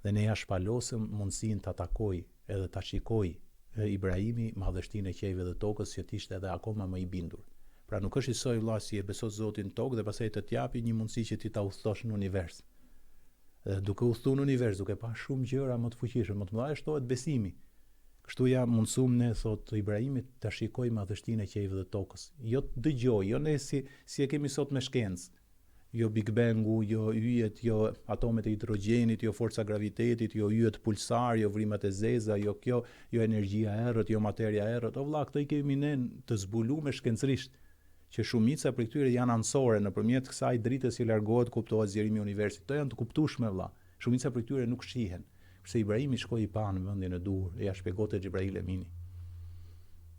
dhe ne ja shpalosëm mundësinë ta takoj edhe ta shikoj Ibrahimi madhështinë e qejve dhe tokës që ishte edhe akoma më i bindur. Pra nuk është i soi vëlla si e beson Zotin tokë dhe pastaj të t'japi një mundësi që ti ta udhëtosh në univers. Duke udhëtuar në univers, duke pa shumë gjëra më të fuqishme, më të mëdha shtohet besimi. Kështu ja mundsuam ne, thot Ibrahimit, ta shikoj madhështinë e qejve dhe tokës. Jo të dëgjoj, jo ne si e kemi sot me shkencë. Jo Big Bangu, jo yjet, jo atomet e hidrogjenit, jo forca gravitetit, jo yjet pulsar, jo vrimat e zeza, jo kjo, jo energjia e errët, jo materia e errët. O vëlla, këto i kemi ne të zbuluar shkencërisht, që shumica për këtyre janë ansore nëpërmjet kësaj dritës që largohet kuptohet zgjerimi i universit. Këto janë të kuptueshme vëlla. Shumica për këtyre nuk shihen. Kurse Ibrahimi shkoi i pa në vendin e duhur, e ja shpjegote Xhibrail Emini.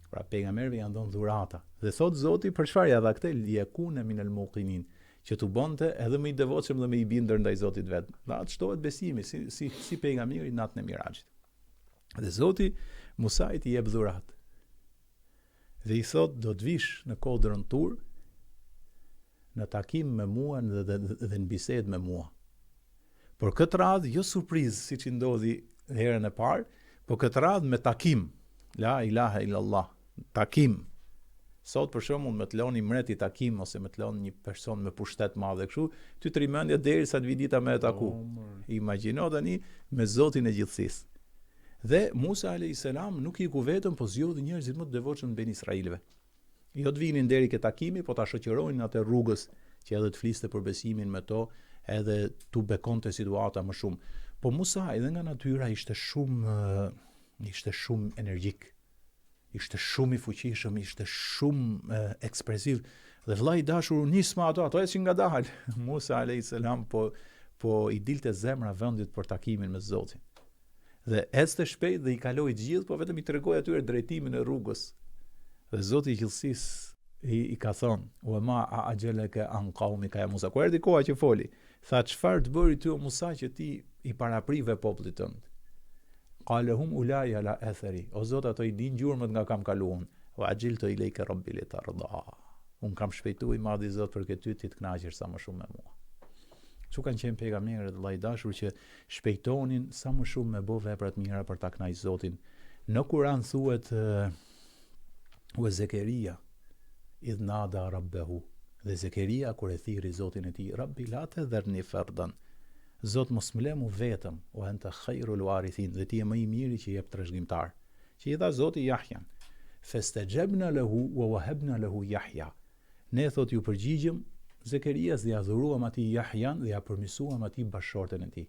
Pra pejgamberëve janë dhënë dhurata. Dhe thot Zoti për çfarë ja dha këtë liyakuna minal muqinin, që tu bonte edhe më i devotshëm dhe më i bindur ndaj Zotit vet. Dha të shtohet besimi si pejgamberi natën e Miraxhit. Dhe Zoti Musait i jep dhuratë. Dhe i thot, do të vish në kodrën Tur, në takim me mua dhe në bisedë me mua. Por këtë radhë, jo surprizë, si që ndodhi herën e parë, por këtë radhë me takim. La ilaha illallah. Takim. Sot për shembull me të loni mreti takim, ose me të loni një person me pushtet madhe kështu, ty të rimendja derisa të vi dita me e taku. Imagjino tani me Zotin e gjithësisë. Dhe Musa alayhis salam nuk i ku vetëm, po zgjodhi njerëzit më të devotshëm ben Israilëve. Jo të vinin deri ke takimi, po ta shoqëronin atë rrugës që edhe të fliste për besimin me to, edhe tu bekonte situata më shumë. Po Musa edhe nga natyra ishte shumë energjik. Ishte shumë i fuqishëm, ishte shumë ekspresiv. Dhe vllai i dashur nisma ato ecin ngadalë. Musa alayhis salam po i dilte zemra vendit për takimin me Zotin. Dhe ecte shpejt dhe i kaloi gjithë, po vetëm i tregoi atyre drejtimin e rrugës. Dhe Zoti i gjithësisë i ka thonë, "Wa ma a'jalaka an qaumika ya Musa." Kur erdhi koha që foli, tha, "Çfarë të bëri ty o Musa që ti i paraprive popullit tënd?" Qala hum ulai ala athari. O Zot, ato i din gjurmët nga kam kaluar. Wa ajiltu ilayka rabbi litarda. Un kam shpejtuar i madhi Zot për këtë ti të kënaqesh sa më shumë me mua. Çu kanë qenë pejgamberët vllai dashur që shpejtonin sa më shumë me bë vepra të mira për ta kënaqur Zotin. Në Kur'an thuhet u Zekeria idh nada rabbehu. Dhe Zekeria kur e thirri Zotin e tij, Rabbi la tadharni fardan. Zot mos më lë mu vetëm, o anta khairul warithin, dhe ti je më i miri që jep trashëgimtar. Që i dha Zoti Yahyan. Fastajabna lahu wa wahabna lahu Yahya. Ne thot ju përgjigjëm Zekerias dhe ja dhuruam atij Jahjan dhe ja përmirësuam atij bashortën e tij.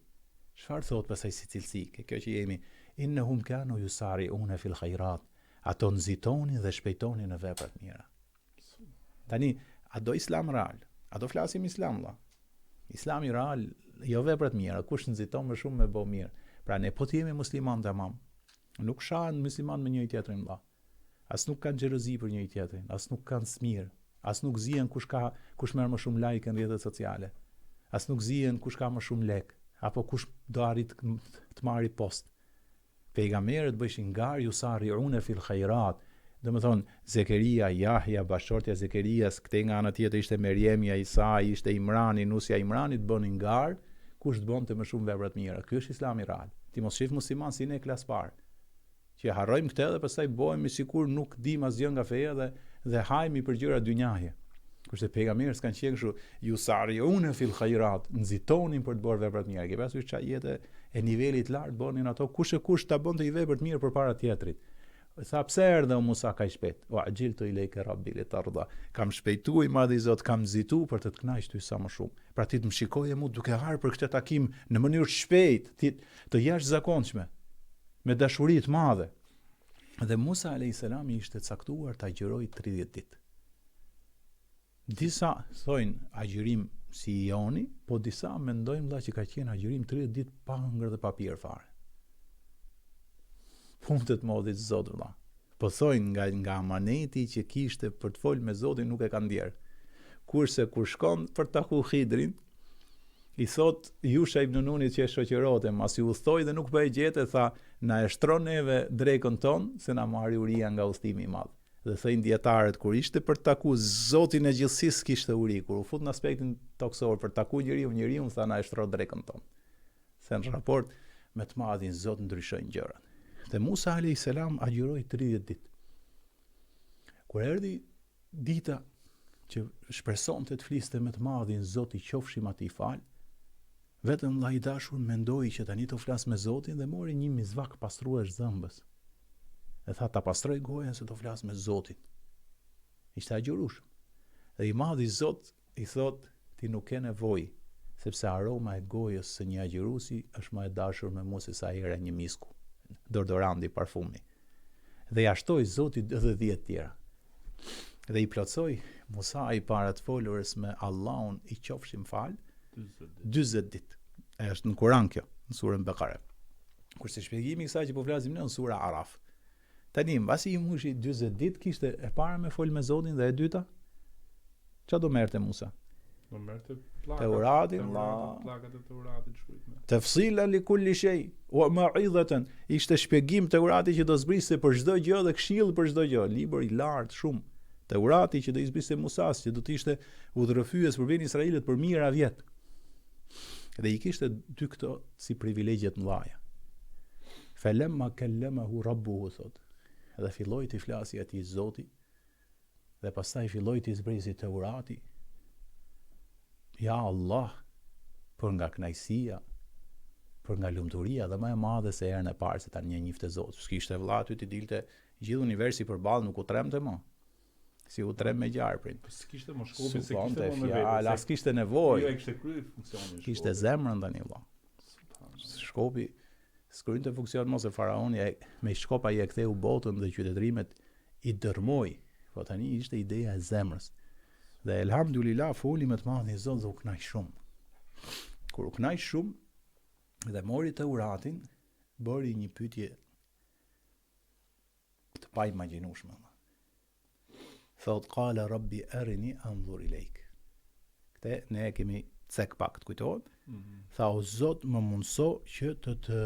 Çfarë thot pasaj si cilësi? Kjo që jemi innahum kanu yusari'una fil khairat. Ato nxitonin dhe shpejtonin në vepra të mira. Tani, a do islam real? A do flasim islam valla? Islami real, jo vepra të mira, kush nxiton më shumë me bë mirë. Pra ne po të jemi musliman tamam. Nuk shahen musliman me njëri tjetrin valla. As nuk kanë xhelozi për njëri tjetrin, as nuk kanë smir, as nuk zihen kush merr më shumë like në rrjetet sociale. As nuk zihen kush ka më shumë lek, apo kush do arrit të marrë post. Pejgamberët bëshin ngar yusari'una fil khairat. Domethënë Zekeria, Jahja, bashortja e Zekerias, këtej nga ana tjetër ishte Meriemja, Isa, ishte Imrani, nusja e Imranit bënin ngar kush të bënte më shumë vepra të mira. Ky është Islami real. Ti mos shif musliman si ne klas parë. Që harrojmë këtë dhe pastaj bëhemi sikur nuk dim asgjë nga feja dhe hajmi për gjëra dynjaje. Kurse pejgamberët kanë qenë kështu, yusari'una fil khairat, nxitonin për të bërë vepra të mira. Ke pasur çfarë jetë e nivelit lart bënin ato kush ta bënte i vepër të mirë përpara tjetrit. Tha pse erdhe Musa kaq shpejt? Wa ajiltu ilayka rabbi litarda. Kam shpejtuar i madhi Zot, kam nxitu për të kënaqur ty sa më shumë. Pra ti të më shikoje mu duke harë për këtë takim në mënyrë shpejt, të jashtëzakonshme, me dashuri të madhe. Dhe Musa alayhis salam ishte caktuar ta agjëroi 30 ditë. Disa thojnë agjërim si Joni, po disa mendojnë vëlla që ka qenë agjërim 30 ditë pa hëngër dhe pa pirë fare. Punët modit Zot vëlla. Po thojnë nga amaneti që kishte për të folë me Zotin nuk e ka ndjerë. Kurse kur shkon për të taku Khidrin, i thot Jusha ibn Nunit që e shoqërote, masi u thoi dhe nuk bëj gjete, tha na e shtron neve drekën ton se na marri uria nga udhëtimi i madh. Dhe thënë dietarët kur ishte për të taku Zotin e gjithësisë kishte uri, kur u fut në aspektin toksor për të taku njeriu tha na e shtron drekën ton. Se në raport me të madhin Zot ndryshojnë gjërat. Dhe Musa alayhis salam agjëroi 30 ditë. Kur erdhi dita që shpresonte të fliste me të madhin Zoti qofshim atij fal, vetëm vllai i dashur mendoi që tani të flas me Zotin dhe mori një mizvak pastrues zëmbës. E tha ta pastroj gojen se të flas me Zotin. Ishte agjërueshëm. Dhe i madhi Zot i thot ti nuk ke nevojë, sepse aroma e gojës së një agjëruesi është më e dashur me mua se sa era një misku, dordoranti parfumi. Dhe ja shtoi Zoti edhe 10 tjera. Dhe i plotsoi Musa i para të folurës me Allahun i qofshim fal 40 ditë. Është në Kur'an kjo, në surën Bekare. Kurse shpjegimi i kësaj që po flasim ne në sura Araf. Tani mbasi i mushi 40 ditë kishte e para me fol me Zotin dhe e dyta çfarë do merrte Musa? Do merrte plakat. Teuratin, plakat e Teuratit shkruajme. Tafsila li kulli shay wa ma'idhatan, ishte shpjegim Teurati që do zbriste për çdo gjë dhe këshill për çdo gjë, libër i lartë shumë. Teurati që do i zbriste Musas, që do të ishte udhërrëfyes për benin Israilit për mijëra vjet. Dhe i kishte dy këto si privilegje të mëdha. Falamma kallamahu rabbuhu thot. Dhe filloi të flasi atij Zoti, dhe pastaj filloi të zbrisi Teurati. Ja Allah, për nga kënaqësia, për nga lumturia dhe më e madhe se herën e parë se tani njihte Zot. S'kishte vëlla aty të dilte gjithë universi përballë, nuk u tremte më. Si u trem me gjarprin. S'kishte më shkopi, se kishte më nevojë. Ja, as kishte nevojë. Jo, e kishte kryer funksionin. Kishte zemrën tani vëlla. Shkopi s'krynte funksion mos e faraoni me shkop ai e ktheu botën dhe qytetrimet i dërmoi. Po tani ishte ideja e zemrës. Dhe elhamdulillah foli me të madhin Zot dhe u kënaq shumë. Kur u kënaq shumë dhe mori Teuratin, bëri një pyetje të paimagjinueshme. Thot qala rabbi arini anzur ilayk. Këtë ne kemi cek pak të kujtohet. Tha o Zot më mundso që të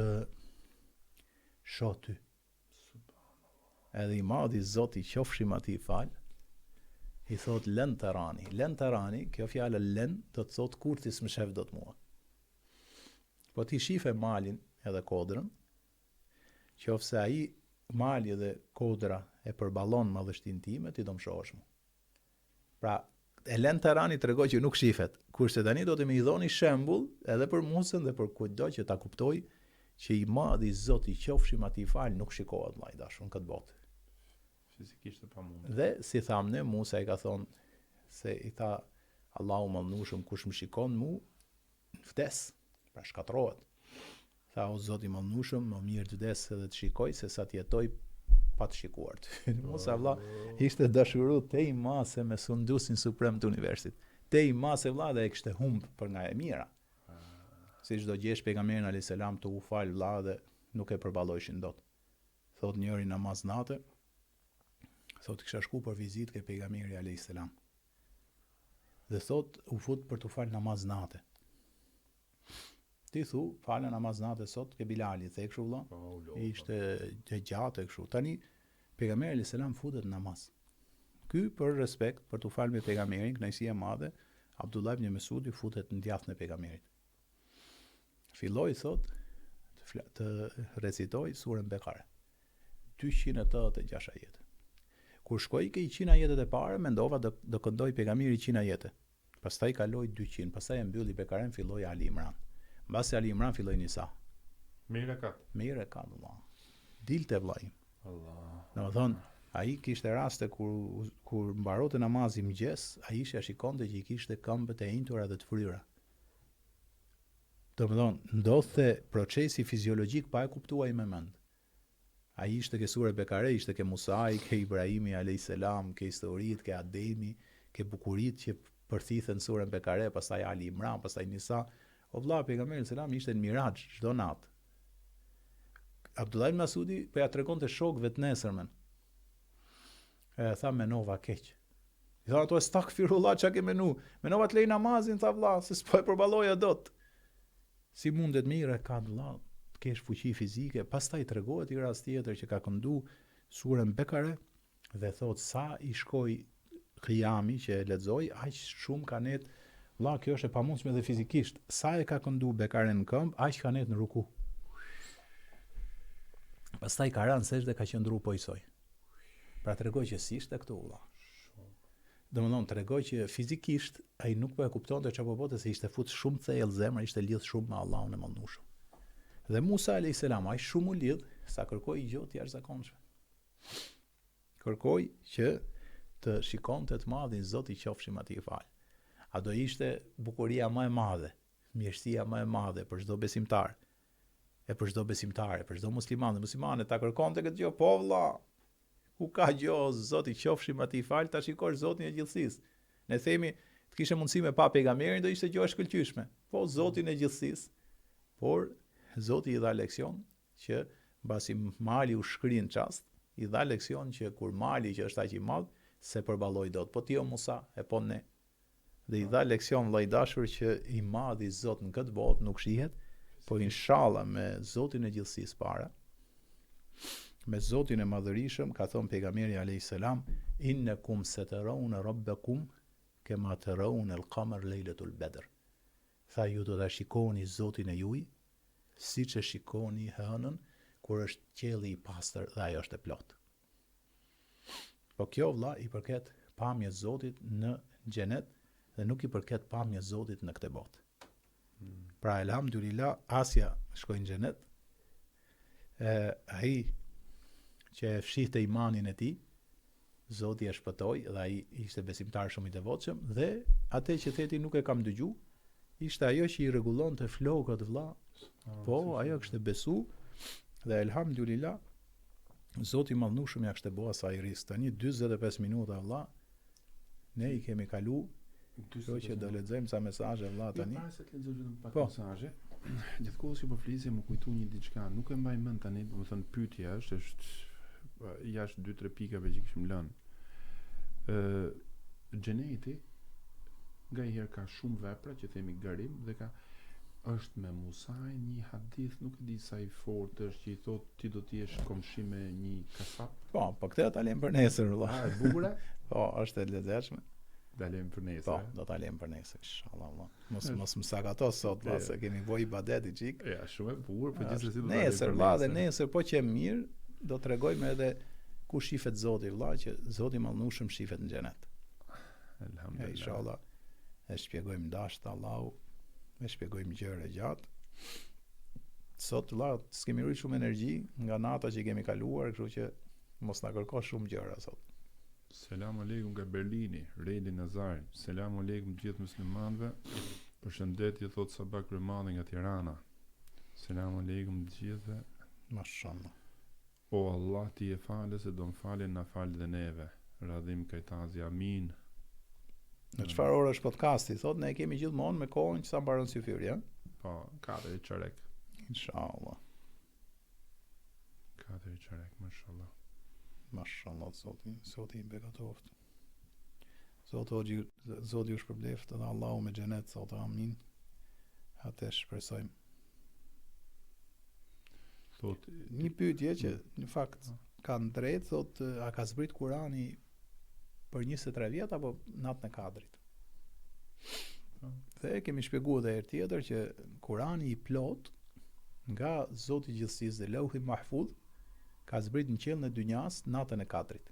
shoh ty. Edhe i madhi Zoti qofshim atij fal. I thot lën të rani, kjo fjala lën do të thot kur ti s'më shef dot mua. Po ti shife malin edhe kodrën, qofse ai mali dhe kodra e përballon madhështinë time, ti do më shohësh mua. Pra, e lën të rani tregoj që nuk shifet, kurse tani do të më i dhoni shembull edhe për Musën dhe për kujtdo që ta kuptoj që i madhi Zoti qofshim atij fal nuk shikohet vllai dashur në këtë botë. Fizikisht e pamundur. Dhe si thamë ne, Musa i ka thonë, se i tha Allahu mallnushëm, kush më shikon mu vdes, pra shkatrohet. Tha o Zoti i mallnushëm, më mirë të vdes edhe të shikoj se sa të jetoj pa të shikuar. Musa vlla ishte dashuru te i mase me sundusin suprem të universit. Te i mase vlla dhe e kishte humb për nga e mira. Si çdo gjesh pejgamberin alayhis salam të u fal vlla dhe nuk e përballojshin dot. Thot njëri namaz natë, thot kisha shku për vizitë ke pejgamberi alayhis salam. Dhe thot u fut për të fal namaz natë. Ti thu, falë namaz natë sot ke Bilali, the kështu valla. Ishte të gjatë kështu. Tani pejgamberi alayhis salam futet në namaz. Ky për respekt, për të falë me pejgamberin, kënaqësi e madhe, Abdullah ibn Mesudi futet në djathtë e pejgamberit. Filloi thot të recitoj surën Bekare. 286 ajete. Kur shkoi ke 100 ajetet e para, mendova do këndoj pejgamberi 100 ajete. Pastaj kaloi 200, pastaj e mbylli Bekaren, filloi Ali Imran. Mbasi Ali Imran filloi Nisa. Mirë ka valla. Dilte vllai. Allah. Domethënë, ai kishte raste kur mbarote namazi mëngjes, ai isha shikonte që i kishte këmbët e intura dhe të fryra. Domethënë, ndodhte procesi fiziologjik pa e kuptuar me mend. Ai ishte ke sure Bekare, ishte ke Musai, ke Ibrahimi alayhis salam, ke historitë, ke Ademi, ke bukuritë që përthithen surën Bekare, pastaj Ali Imran, pastaj Nisa. O vlla, pejgamberi selam ishte në Miraxh çdo natë. Abdullah ibn Masudi po ja tregonte shokëve të nesërmen. Tha menova keq. I tha ato stakfirullah çka ke menu. Menova të lej namazin, tha vlla, se s'po e përballoja dot. Si mundet mirë ka vlla, të kesh fuqi fizike, pastaj tregohet i rast tjetër që ka këndu surën Bekare dhe thot sa i shkoi Qiyami që e lexoi, aq shumë ka net. Vlla, kjo është e pamundshme dhe fizikisht. Sa e ka këndu Bekaren në këmbë, aq ka net në ruku. Pastaj ka rënë sesh dhe ka qëndru po isoj. Pra tregoj që si ishte këtu valla. Domethënë tregoj që fizikisht ai nuk po e kuptonte çfarë po bëte, se ishte fut shumë thellë zemra, ishte lidh shumë me Allahun e Mëndosur. Dhe Musa alayhis salam ai shumë u lidh sa kërkoi gjë të jashtëzakonshme. Kërkoi që të shikonte të madhin Zoti qofshim atij fal. A do ishte bukuria më e madhe, mirësia më e madhe për çdo besimtar. E për çdo besimtare, për çdo musliman dhe muslimane ta kërkonte këtë gjë, po vlla. Ku ka gjë, Zoti qofshim atij fal, ta shikosh Zotin e gjithësisë. Ne themi, të kishe mundësi me pa pejgamberin do ishte gjë e shkëlqyeshme. Po Zotin e gjithësisë. Por Zoti i dha leksion që mbasi mali u shkrin çast, i dha leksion që kur mali që është aq i madh se përballoi dot. Po ti o Musa, e po ne. Dhe i dha leksion vllai dashur që i madh i Zot në këtë botë nuk shihet, po inshallah me Zotin e gjithësisë para. Me Zotin e madhërishëm, ka thënë pejgamberi alayhis salam, innakum satarawna rabbakum kama tarawna al-qamar laylatul badr. Tha ju do ta shikoni Zotin e juaj siç e shikoni hënën kur është qielli i pastër dhe ajo është e plotë. Po kjo vlla i përket pamjes Zotit në xhenet dhe nuk i përket pamjes Zotit në këtë botë. Pra elhamdulillah Asja shkoi në xhenet. Ai që e fshihte imanin e tij, Zoti e shpëtoi dhe ai ishte besimtar shumë i devotshëm dhe atë që theti nuk e kam dëgju, ishte ajo që i rregullonte flokët vlla. Po ajo kishte besu dhe elhamdulillah Zoti i Madhnushëm ja kishte bëu asaj ris. Tani 45 minuta vlla. Ne i kemi kalu. Kështu që do lexojmë sa mesazhe vlla tani. Para se të lexoj vetëm pak mesazhe. Gjithkohë që po flisje më kujtu një diçka, nuk e mbaj mend tani, domethënë pyetja është jashtë 2-3 pikave që kishim lënë. Xheneti ngaherë ka shumë vepra që themi garim dhe është me Musa një hadith, nuk e di sa i fortë është që i thotë ti do të jesh komshi me një kasap. Po këtë ta lëm për nesër valla. E bukur? Po, është e lezetshme. Ta lëm për nesër. Po, do ta lëm për nesër inshallah valla. Mos më sakatos sot valla, se kemi voj ibadet i çik. Ja, shumë e bukur, po gjithsesi do ta lëm. Nesër valla, dhe nesër po që e mirë, do t'rregojmë edhe ku shifet Zoti valla, që Zoti i Madhnushëm shifet në xhenet. Elhamdulillah. Inshallah. E shpjegojmë dashur Allahu, e shpjegojmë gjëra gjatë. Sot valla, s'kemi rrit shumë energji nga nata që kemi kaluar, kështu që mos na kërko shumë gjëra sot. Selam aleikum nga Berlini, Redi Nazari. Selam aleikum gjithë muslimanëve. Përshëndetje thot Sabah Kryemadhe nga Tirana. Selam aleikum gjithëve. Mashallah. O Allah ti e falës e do më falin na falë dhe neve. Radhim Kajtazi, amin. Në çfarë orë është podcasti? Thot ne kemi gjithmonë me kohën që sa mbaron si fyri, ja? Po, 4 çerek. Inshallah. 4 çerek, mashallah. Mashallah, Zoti i begatoft. Zoti ju shpërbleft dhe Allahu me xhenet, thot amin. Atë shpresojmë. Thot një pyetje që në fakt kanë drejt, thot a ka zbrit Kurani për 23 vjet apo natën e Kadrit? Dhe kemi shpjeguar edhe herë tjetër që Kurani i plot nga Zoti i Gjithësisë dhe Lauhi Mahfudh ka zbrit në qiellin e dynjas natën e Kadrit.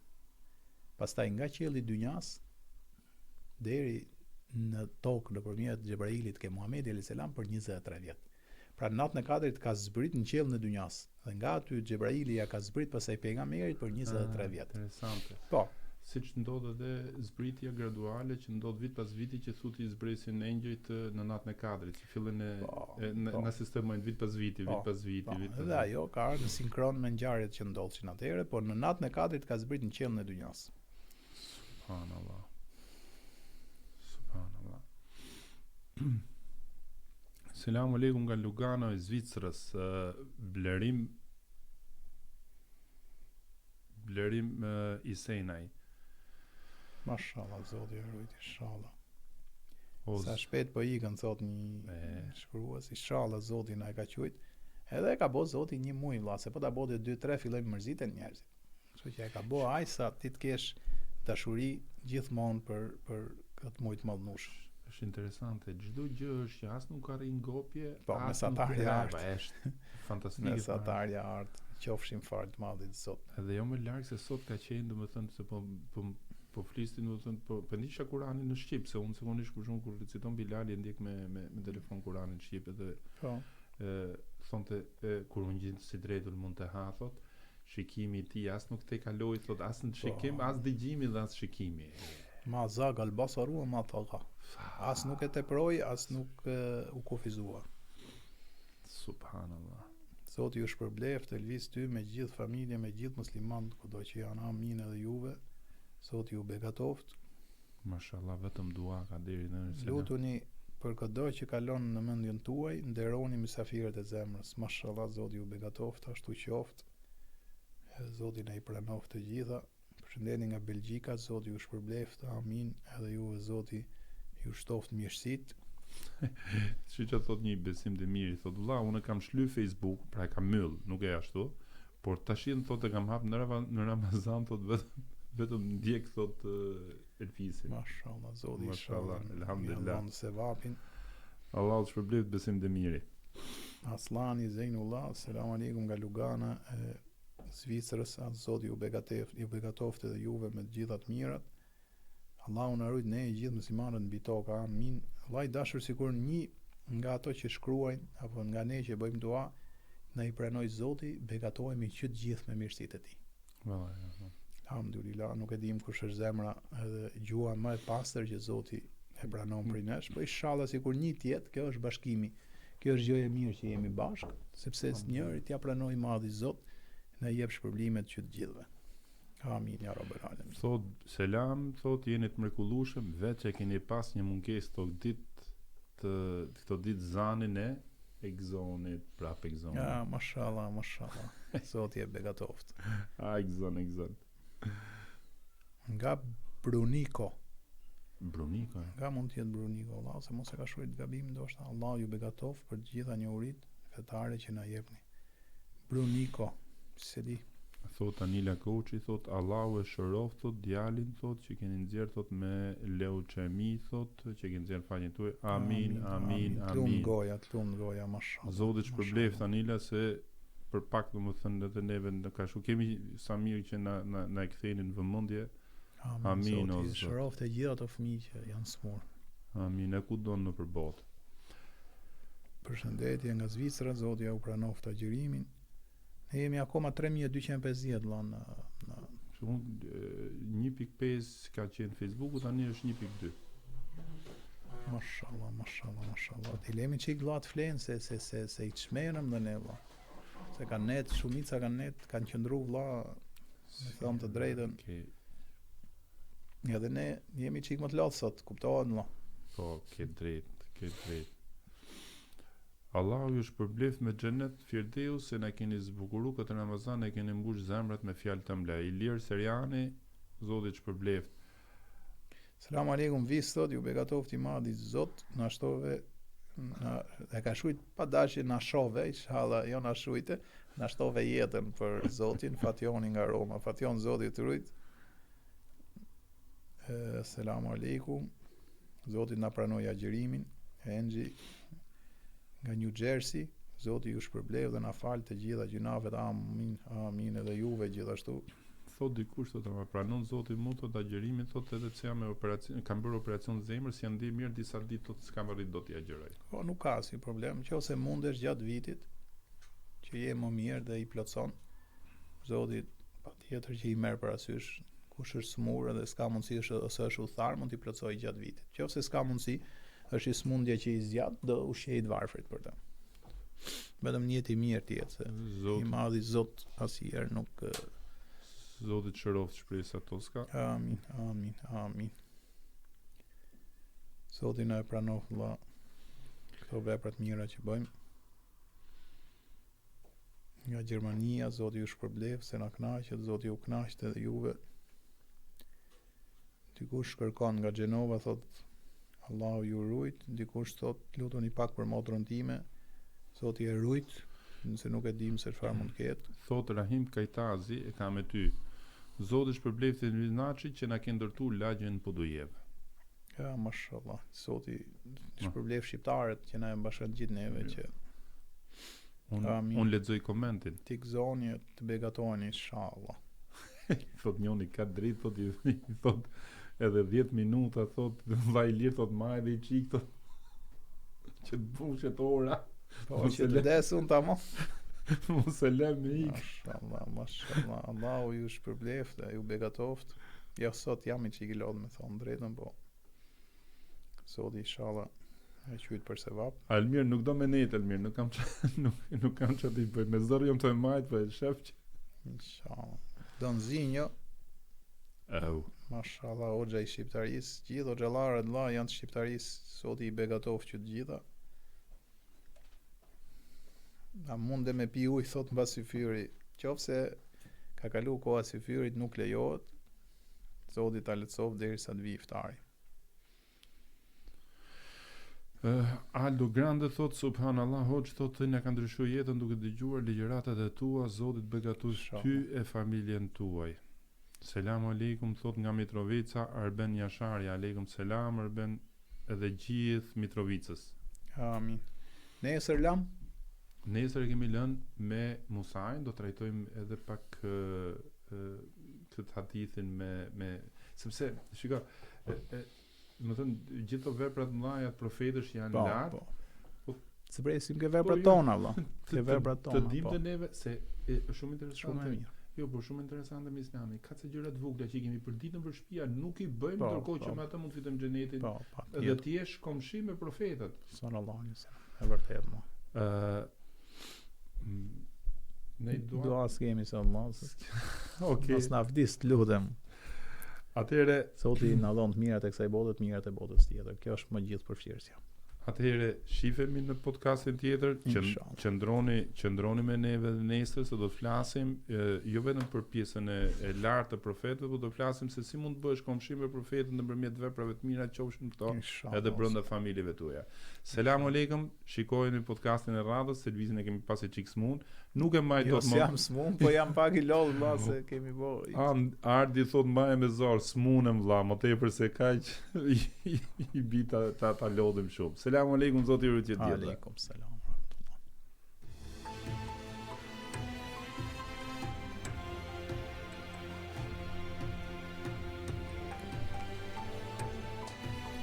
Pastaj nga qielli i dynjas deri në tokë nëpërmjet Xhebrailit ke Muhamedi alayhis salam për 23 vjet. Pra natën e Kadrit ka zbrit në qiellin e dynjas dhe nga aty Xhebraili ja ka zbrit pasaj pejgamberit për 23 vjet. Interesante. Po, siç ndodh edhe zbritja graduale që ndodh vit pas viti që thuti zbresin engjëjt në natën e Kadrit, që fillin na sistemojnë vit pas viti, vit pas viti. Dhe ajo ka ardhur sinkron me ngjarjet që ndodhin atëherë, por në natën e Kadrit ka zbrit në qiellin e dynjas. Subhanallah. Subhanallah. Selam aleikum nga Lugano e Zvicrës. Blerim Isenaj. Mashallah, Zoti e rujt, inshallah. Sa shpejt po ikën, thot një shkruas, inshallah Zoti na e ka qujt. Edhe e ka bë Zoti një muj vlla, se po ta bëte 2-3 fillojnë mërziten njerëzit. Kështu që e ka bë aq sa ti të kesh dashuri gjithmonë për këtë muj të mallnush. Është interesante, çdo gjë është që as nuk arrin ngopje, po mesatarja është fantastike. Mesatarja art, qofshin fare të madhit Zot. Edhe jo më larg se sot ka qenë, domethënë se po flistin, domethënë po ndisha Kuranin në shqip, se unë zakonisht kur reciton Bilali e ndjek me telefon Kuranin në shqip edhe thonte kur unë gjej si drejtul mund të ha, thot, shikimi i tij as nuk te kaloi, thot, as në shikim, as dëgjimi dhe as shikimi. Ma zag al basaru ma taga. As nuk e teproi, as nuk u kufizua. Subhanallah. Zoti ju shpërbleft, elvis ty me gjithë familje, me gjithë muslimanët kudo që janë, amin edhe juve. Zoti ju begatoft. Mashallah, vetëm dua ka deri në selam. Lutuni për çdo që kalon në mendjen tuaj, nderoni mysafirët e zemrës. Mashallah, Zoti ju begatoft, ashtu qoftë. Zoti na i pranoft të gjitha. Përshëndetje nga Belgjika, Zoti ju shpërbleft, amin, edhe ju Zoti ju shtoft mirësit. Siç e thot një besim të mirë, thot vëlla, unë kam shly Facebook, pra e kam myll, nuk e ashtu, por tashin thot e kam hap në Ramazan, thot vetëm ndjek thot Elfisin. Mashallah, Zoti mashallah, elhamdulillah. Se vapin. Allah të shpërbleft besim të mirë. Aslani Zeinullah, selam aleikum nga Lugana e Zvicrës, Zoti ju begatoft edhe juve me të gjitha të mirat. Allahu na rujt ne gjithë muslimanët mbi tokë, amin. Vllai dashur, sikur një nga ato që shkruajnë apo nga ne që bëjmë dua, na i pranoj Zoti, begatohemi që të gjithë me mirësitë e tij. Alhamdulillah, nuk e dim kush është zemra edhe gjua më e pastër që Zoti e pranon prej nesh, po inshallah sikur një tjetë, kjo është bashkimi. Kjo është gjë e mirë që jemi bashkë, sepse njëri t'ia pranoj madhi Zot, na jep shpërblimet që të gjithëve. Amin ya rabbal alamin. Thot selam, thot jeni të mrekullueshëm, vetë që keni pas një mungesë këto ditë zanin e egzonit, prap egzonit. Ja, mashallah, mashallah. Zoti e begatoft. Egzon. Nga Bruniko. Bruniko. Nga mund të jetë Bruniko, Allah, se mos e ka shkruar gabim, ndoshta Allah ju begatoft për të gjitha njohuritë fetare që na jepni. Bruniko, se di. Thot Anila Koçi, thot Allahu e shëroft, thot djalin, thot që keni nxjerr, thot me leuçemi, thot që keni nxjerr faqen tuaj. Amin. Tlum goja, mashallah. Zoti shpërbleft Anila, se për pak domethënë edhe neve në kashu kemi sa mirë që na e ktheni në vëmendje. Amin. Zoti shëroft e gjithë ato fëmijë që janë smur. Amin, e ku don nëpër botë. Përshëndetje nga Zvicra, Zoti ja u pranoft agjërimin. Ne jemi akoma 3250 vëlla në 1.5 ka qenë Facebooku, tani është 1.2. Mashallah. Ti lemi çik vllat flen se i çmenëm dhe ne vlla. Se kanë net, shumica kanë net, kanë qëndru vlla, me thënë të drejtën. Ja dhe ne jemi çik më të lodh sot, kuptohet vlla. Po, ke drejt. Allahu ju shpërbleft me xhenet Firdeu se na keni zbukuru këtë Ramazan, e keni mbush zemrat me fjalë të ëmbla. Ilir Seriani, Zoti shpërbleft. Selam aleikum, vistot, ju begatofti madhi Zot, na shtove, e ka shujt pa dashje na shove, inshallah, jo na shujte, na shtove jetën për Zotin, Fationi nga Roma, Fation Zoti të rujt. Selam aleikum, Zoti na pranoi agjërimin, Engji nga New Jersey, Zoti ju shpërbleu dhe na fal të gjitha gjunavet, amin, edhe juve gjithashtu. Thot dikush thotë ma pranon Zoti mua thot agjërimin, thot edhe pse jam me operacion, kam bërë operacion zemrës, janë ndi mirë disa ditë thot s'kam arrit dot t'i agjëroj. Po nuk ka si problem, nëse mundesh gjatë vitit që je më mirë dhe i plotson, Zoti patjetër që i merr parasysh kush është smur dhe s'ka mundësi ose është udhëtar, mund t'i plotsoj gjatë vitit. Nëse s'ka mundësi, është i smundje që i zgjat, do ushqej të varfrit për të. Vetëm një jetë i mirë të jetë, se i madhi Zot asnjëherë nuk Zoti të shëroft shpresat toska. Amin. Zoti na e pranon valla këto vepra të mira që bëjmë. Nga Gjermania, Zoti ju shpërblef se na kënaqet, Zoti ju kënaqet edhe juve. Dikush kërkon nga Gjenova, thot Allahu ju rujt, dikush thot lutuni pak për motrën time, Zoti e rujt, nëse nuk e dim se çfarë mund të ketë. Thot Rahim Kajtazi, e kam me ty. Zoti shpërbleft të Linaçi që na ke ndërtuar lagjen Podujeve. Ja, mashallah. Zoti shpërbleft shqiptarët që na e mbashkën gjithë neve që Unë lexoj komentin. Ti gëzoni të begatoheni inshallah. Thot njoni ka drejt, thot edhe 10 minuta, thot vllai lir, thot maj dhe i çik, thot që të bushet ora. Po që të desun tamam. Mos e lëm me ik. Mashallah, Allahu ju shpërbleft, ju begatoft. Jo sot jam i çik i lodh me thon drejtën, po sot inshallah e qyt për sevap. Almir nuk do me net, Almir, nuk kam çfarë të bëj. Me zor jam të majt, po e shef që inshallah. Don zinjo. Mashallah, hoxha i shqiptarisë, gjithë hoxhallarët valla janë të shqiptarisë, sot i begatoft që të gjitha. A mundë me pi ujë, thot mbas syfyri, qofse ka kalu koha syfyrit nuk lejohet, Zoti ta lehtësof derisa të vi iftari. Aldo Grande thot subhanallah, hoxh thot të na ka ndryshuar jetën duke dëgjuar ligjëratat e tua, Zoti të begatosh ty e familjen tuaj. Selam aleikum, thot nga Mitrovica Arben Jashari, aleikum selam Arben edhe gjithë Mitrovicës. Amin. Nesër lam? Nesër e kemi lënë me Musajn, do trajtojmë edhe pak këtë hadithin me sepse shiko, më thënë gjithë veprat mëdha të profetësh janë lart. Po. Se presim ke veprat tona valla. Ke veprat tona. Të dimë neve se është shumë interesante. Shumë mirë. Jo, por shumë interesante me Islamin. Ka ca gjëra të vogla që kemi përditën për shtëpia, nuk i bëjmë, ndërkohë që me atë mund të fitojmë xhenetin. Edhe ti je komshi me profetët. Sallallahu alaihi wasallam. E vërtet mo. Ne dua skemi se Allah. Okej. Mos na vdis, lutem. Atëherë Zoti na dhon të mirat e kësaj bote, të mirat e botës tjetër. Kjo është më gjithë përfshirësja. Atëherë shifemi në podcastin tjetër, qëndroni me neve dhe nesër se do të flasim jo vetëm për pjesën e lartë të profetëve, por do të flasim se si mund të bëhesh komshi me profetin nëpërmjet veprave të mira që qofshin këto edhe brenda familjeve tuaja. Selam aleikum, shikojeni podcastin e radhës, se lvizin e kemi pasë çik smun. Nuk e mbaj dot më. Jo, jam smun, po jam pak i lodh valla se kemi bërë. Ardi thot mbaj me zor, smunem vlla, më tepër se kaq i bita ta lodhim shumë. Selam aleikum, zoti ju rujt. Aleikum selam.